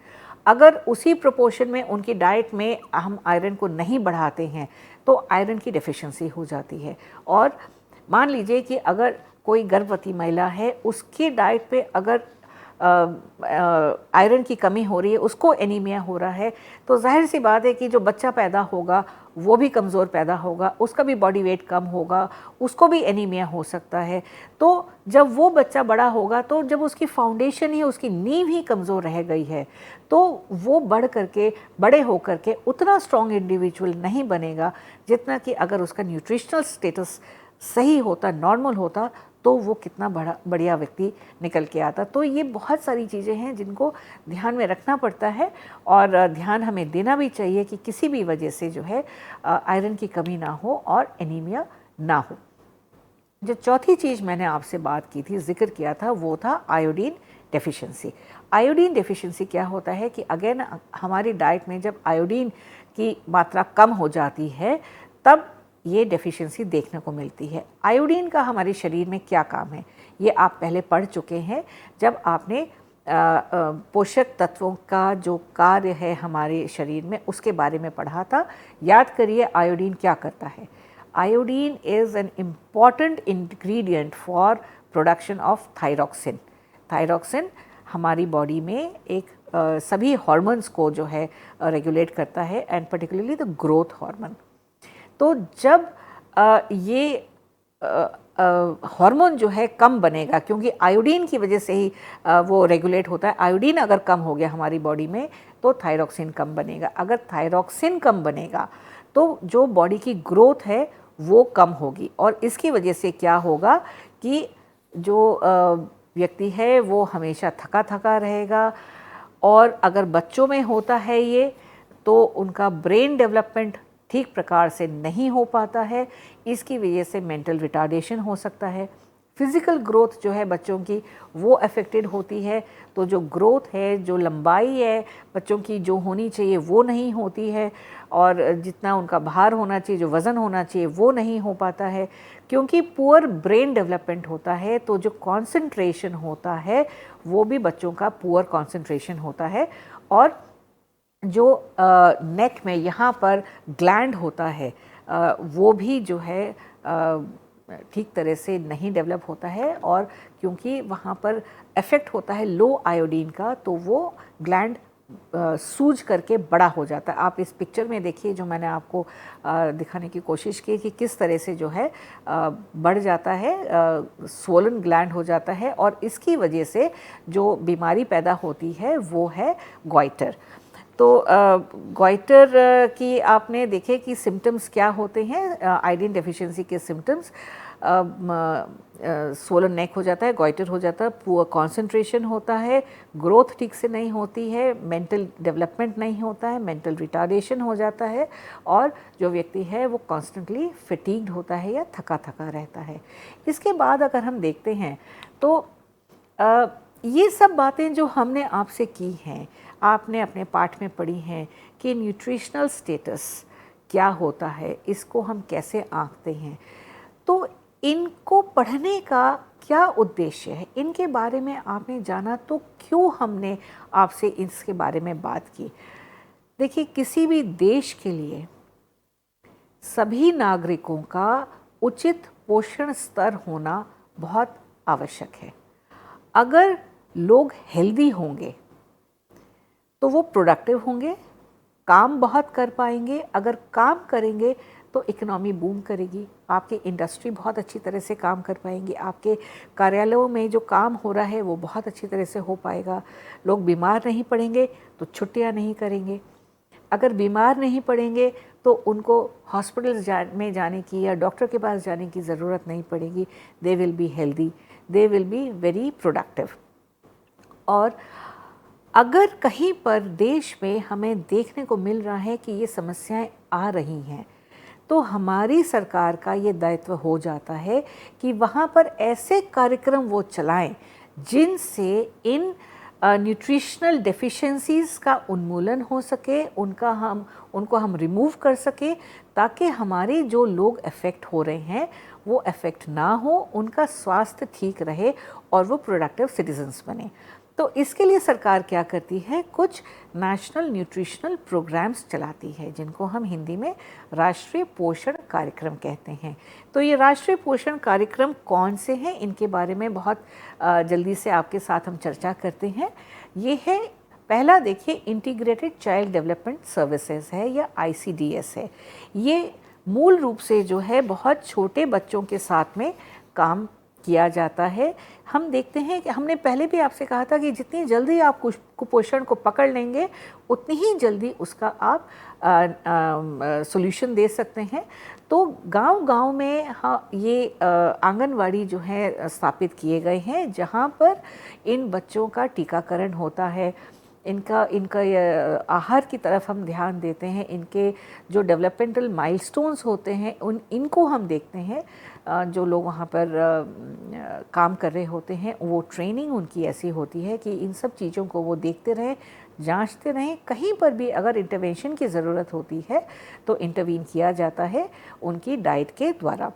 अगर उसी प्रोपोर्शन में उनकी डाइट में हम आयरन को नहीं बढ़ाते हैं तो आयरन की डेफिशिएंसी हो जाती है। और मान लीजिए कि अगर कोई गर्भवती महिला है, उसकी डाइट पे अगर आयरन की कमी हो रही है, उसको एनीमिया हो रहा है, तो जाहिर सी बात है कि जो बच्चा पैदा होगा वो भी कमज़ोर पैदा होगा, उसका भी बॉडी वेट कम होगा, उसको भी एनीमिया हो सकता है। तो जब वो बच्चा बड़ा होगा, तो जब उसकी फाउंडेशन ही, उसकी नींव ही कमज़ोर रह गई है, तो वो बड़े होकर के उतना स्ट्रॉन्ग इंडिविजुअल नहीं बनेगा जितना कि अगर उसका न्यूट्रिशनल स्टेटस सही होता, नॉर्मल होता, तो वो कितना बढ़िया व्यक्ति निकल के आता। तो ये बहुत सारी चीज़ें हैं जिनको ध्यान में रखना पड़ता है और ध्यान हमें देना भी चाहिए कि किसी भी वजह से जो है आयरन की कमी ना हो और एनीमिया ना हो। जो चौथी चीज़ मैंने आपसे बात की थी, जिक्र किया था, वो था आयोडीन डेफिशिएंसी। आयोडीन डेफिशिएंसी क्या होता है कि अगेन हमारी डाइट में जब आयोडीन की मात्रा कम हो जाती है तब ये डेफिशिएंसी देखने को मिलती है। आयोडीन का हमारे शरीर में क्या काम है, ये आप पहले पढ़ चुके हैं जब आपने पोषक तत्वों का जो कार्य है हमारे शरीर में उसके बारे में पढ़ा था। याद करिए आयोडीन क्या करता है। Iodine is an important ingredient for production of thyroxine. Thyroxine हमारी बॉडी में एक सभी हार्मोन्स को जो है रेगुलेट करता है and particularly the growth hormone. तो जब ये हार्मोन जो है कम बनेगा, क्योंकि आयोडीन की वजह से ही वो रेगुलेट होता है। आयोडीन अगर कम हो गया हमारी बॉडी में तो थायरॉक्सिन कम बनेगा। अगर थायरॉक्सिन कम बनेगा तो जो बॉडी की ग्रोथ है वो कम होगी और इसकी वजह से क्या होगा कि जो व्यक्ति है वो हमेशा थका थका रहेगा। और अगर बच्चों में होता है ये, तो उनका ब्रेन डेवलपमेंट ठीक प्रकार से नहीं हो पाता है। इसकी वजह से मेंटल रिटार्डेशन हो सकता है, फिज़िकल ग्रोथ जो है बच्चों की वो अफेक्टेड होती है। तो जो ग्रोथ है, जो लंबाई है बच्चों की जो होनी चाहिए वो नहीं होती है, और जितना उनका भार होना चाहिए, जो वज़न होना चाहिए वो नहीं हो पाता है, क्योंकि पुअर ब्रेन डेवलपमेंट होता है। तो जो कंसंट्रेशन होता है वो भी बच्चों का पुअर कंसंट्रेशन होता है, और जो नेक में यहाँ पर ग्लैंड होता है वो भी जो है ठीक तरह से नहीं डेवलप होता है, और क्योंकि वहाँ पर इफ़ेक्ट होता है लो आयोडीन का, तो वो ग्लैंड सूज करके बड़ा हो जाता है। आप इस पिक्चर में देखिए जो मैंने आपको दिखाने की कोशिश की कि किस तरह से जो है बढ़ जाता है, स्वोलन ग्लैंड हो जाता है, और इसकी वजह से जो बीमारी पैदा होती है वो है गॉइटर। तो गॉइटर की आपने देखे कि सिम्टम्स क्या होते हैं, आयोडीन डेफिशिएंसी के सिम्टम्स, स्वोलन नेक हो जाता है, गॉइटर हो जाता है, पुअर कंसंट्रेशन होता है, ग्रोथ ठीक से नहीं होती है, मेंटल डेवलपमेंट नहीं होता है, मेंटल रिटार्डेशन हो जाता है, और जो व्यक्ति है वो कॉन्स्टेंटली फटीग्ड होता है या थका थका रहता है। इसके बाद अगर हम देखते हैं तो ये सब बातें जो हमने आपसे की हैं, आपने अपने पाठ में पढ़ी हैं कि न्यूट्रिशनल स्टेटस क्या होता है, इसको हम कैसे आंकते हैं, तो इनको पढ़ने का क्या उद्देश्य है, इनके बारे में आपने जाना तो क्यों हमने आपसे इसके बारे में बात की। देखिए, किसी भी देश के लिए सभी नागरिकों का उचित पोषण स्तर होना बहुत आवश्यक है। अगर लोग हेल्दी होंगे तो वो प्रोडक्टिव होंगे, काम बहुत कर पाएंगे। अगर काम करेंगे तो इकोनॉमी बूम करेगी, आपकी इंडस्ट्री बहुत अच्छी तरह से काम कर पाएंगी, आपके कार्यालयों में जो काम हो रहा है वो बहुत अच्छी तरह से हो पाएगा। लोग बीमार नहीं पड़ेंगे तो छुट्टियां नहीं करेंगे। अगर बीमार नहीं पड़ेंगे तो उनको हॉस्पिटल में जाने की या डॉक्टर के पास जाने की ज़रूरत नहीं पड़ेगी। They will be healthy, they will be very productive. और अगर कहीं पर देश में हमें देखने को मिल रहा है कि ये समस्याएं आ रही हैं, तो हमारी सरकार का ये दायित्व हो जाता है कि वहाँ पर ऐसे कार्यक्रम वो चलाएं जिनसे इन न्यूट्रिशनल डेफिशिएंसीज का उन्मूलन हो सके, उनको हम रिमूव कर सके, ताकि हमारे जो लोग अफेक्ट हो रहे हैं वो अफेक्ट ना हो, उनका स्वास्थ्य ठीक रहे और वो प्रोडक्टिव सिटीजन्स बने। तो इसके लिए सरकार क्या करती है, कुछ नेशनल न्यूट्रिशनल प्रोग्राम्स चलाती है जिनको हम हिंदी में राष्ट्रीय पोषण कार्यक्रम कहते हैं। तो ये राष्ट्रीय पोषण कार्यक्रम कौन से हैं, इनके बारे में बहुत जल्दी से आपके साथ हम चर्चा करते हैं। ये है, पहला देखिए, इंटीग्रेटेड चाइल्ड डेवलपमेंट सर्विसेज है या ICDS है। ये मूल रूप से जो है बहुत छोटे बच्चों के साथ में काम किया जाता है। हम देखते हैं कि हमने पहले भी आपसे कहा था कि जितनी जल्दी आप कुपोषण को पकड़ लेंगे उतनी ही जल्दी उसका आप सॉल्यूशन दे सकते हैं। तो गांव-गांव में ये आंगनवाड़ी जो है स्थापित किए गए हैं, जहां पर इन बच्चों का टीकाकरण होता है, इनका आहार की तरफ हम ध्यान देते हैं, इनके जो डेवलपमेंटल माइलस्टोन्स होते हैं इनको हम देखते हैं। जो लोग वहाँ पर काम कर रहे होते हैं, वो ट्रेनिंग उनकी ऐसी होती है कि इन सब चीज़ों को वो देखते रहें, जांचते रहें। कहीं पर भी अगर इंटरवेंशन की ज़रूरत होती है तो इंटरवीन किया जाता है उनकी डाइट के द्वारा।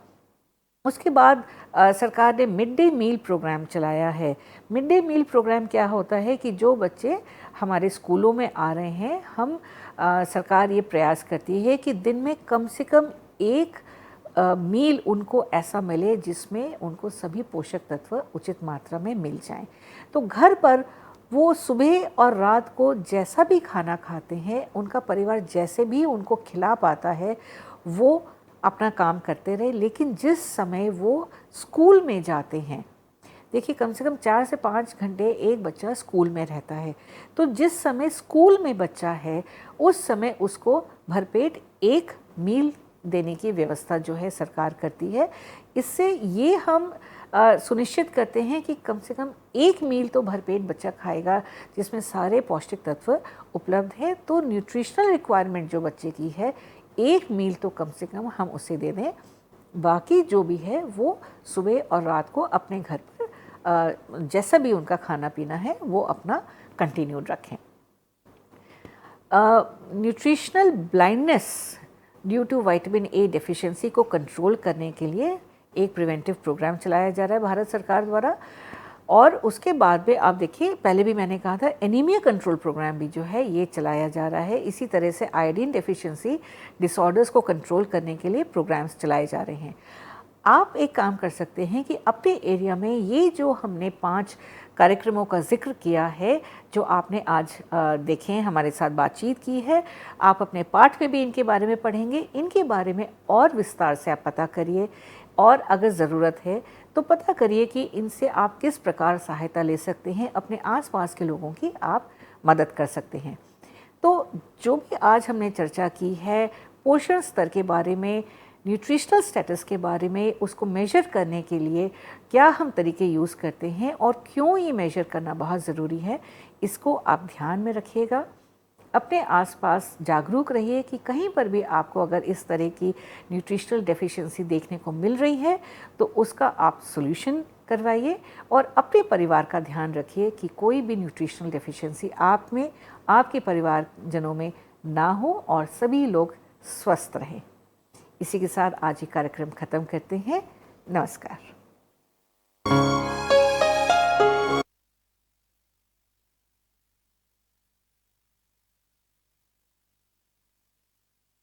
उसके बाद सरकार ने मिड डे मील प्रोग्राम चलाया है। मिड डे मील प्रोग्राम क्या होता है कि जो बच्चे हमारे स्कूलों में आ रहे हैं, सरकार ये प्रयास करती है कि दिन में कम से कम एक मील उनको ऐसा मिले जिसमें उनको सभी पोषक तत्व उचित मात्रा में मिल जाएं। तो घर पर वो सुबह और रात को जैसा भी खाना खाते हैं, उनका परिवार जैसे भी उनको खिला पाता है वो अपना काम करते रहे। लेकिन जिस समय वो स्कूल में जाते हैं, देखिए कम से कम 4 से 5 घंटे एक बच्चा स्कूल में रहता है, तो जिस समय स्कूल में बच्चा है उस समय उसको भरपेट एक मील देने की व्यवस्था जो है सरकार करती है। इससे ये हम सुनिश्चित करते हैं कि कम से कम एक मील तो भरपेट बच्चा खाएगा जिसमें सारे पौष्टिक तत्व उपलब्ध हैं। तो न्यूट्रिशनल रिक्वायरमेंट जो बच्चे की है, एक मील तो कम से कम हम उसे दे दें। बाकी जो भी है वो सुबह और रात को अपने घर पर जैसा भी उनका खाना पीना है वो अपना कंटिन्यूड रखें। Nutritional blindness due to vitamin A deficiency को कंट्रोल करने के लिए एक प्रिवेंटिव प्रोग्राम चलाया जा रहा है भारत सरकार द्वारा। और उसके बाद में आप देखिए, पहले भी मैंने कहा था, एनीमिया कंट्रोल प्रोग्राम भी जो है ये चलाया जा रहा है। इसी तरह से आयोडीन डेफिशिएंसी डिसऑर्डर्स को कंट्रोल करने के लिए प्रोग्राम्स चलाए जा रहे हैं। आप एक काम कर सकते हैं कि अपने एरिया में ये जो हमने 5 कार्यक्रमों का जिक्र किया है, जो आपने आज देखे हैं, हमारे साथ बातचीत की है, आप अपने पाठ में भी इनके बारे में पढ़ेंगे। इनके बारे में और विस्तार से आप पता करिए और अगर ज़रूरत है तो पता करिए कि इनसे आप किस प्रकार सहायता ले सकते हैं, अपने आसपास के लोगों की आप मदद कर सकते हैं। तो जो भी आज हमने चर्चा की है पोषण स्तर के बारे में, न्यूट्रिशनल स्टेटस के बारे में, उसको मेजर करने के लिए क्या हम तरीके यूज़ करते हैं और क्यों ये मेजर करना बहुत ज़रूरी है, इसको आप ध्यान में रखिएगा। अपने आसपास जागरूक रहिए कि कहीं पर भी आपको अगर इस तरह की न्यूट्रिशनल डेफिशिएंसी देखने को मिल रही है तो उसका आप सॉल्यूशन करवाइए और अपने परिवार का ध्यान रखिए कि कोई भी न्यूट्रिशनल डेफिशिएंसी आप में, आपके परिवारजनों में ना हो और सभी लोग स्वस्थ रहें। इसी के साथ आज ये कार्यक्रम ख़त्म करते हैं। नमस्कार।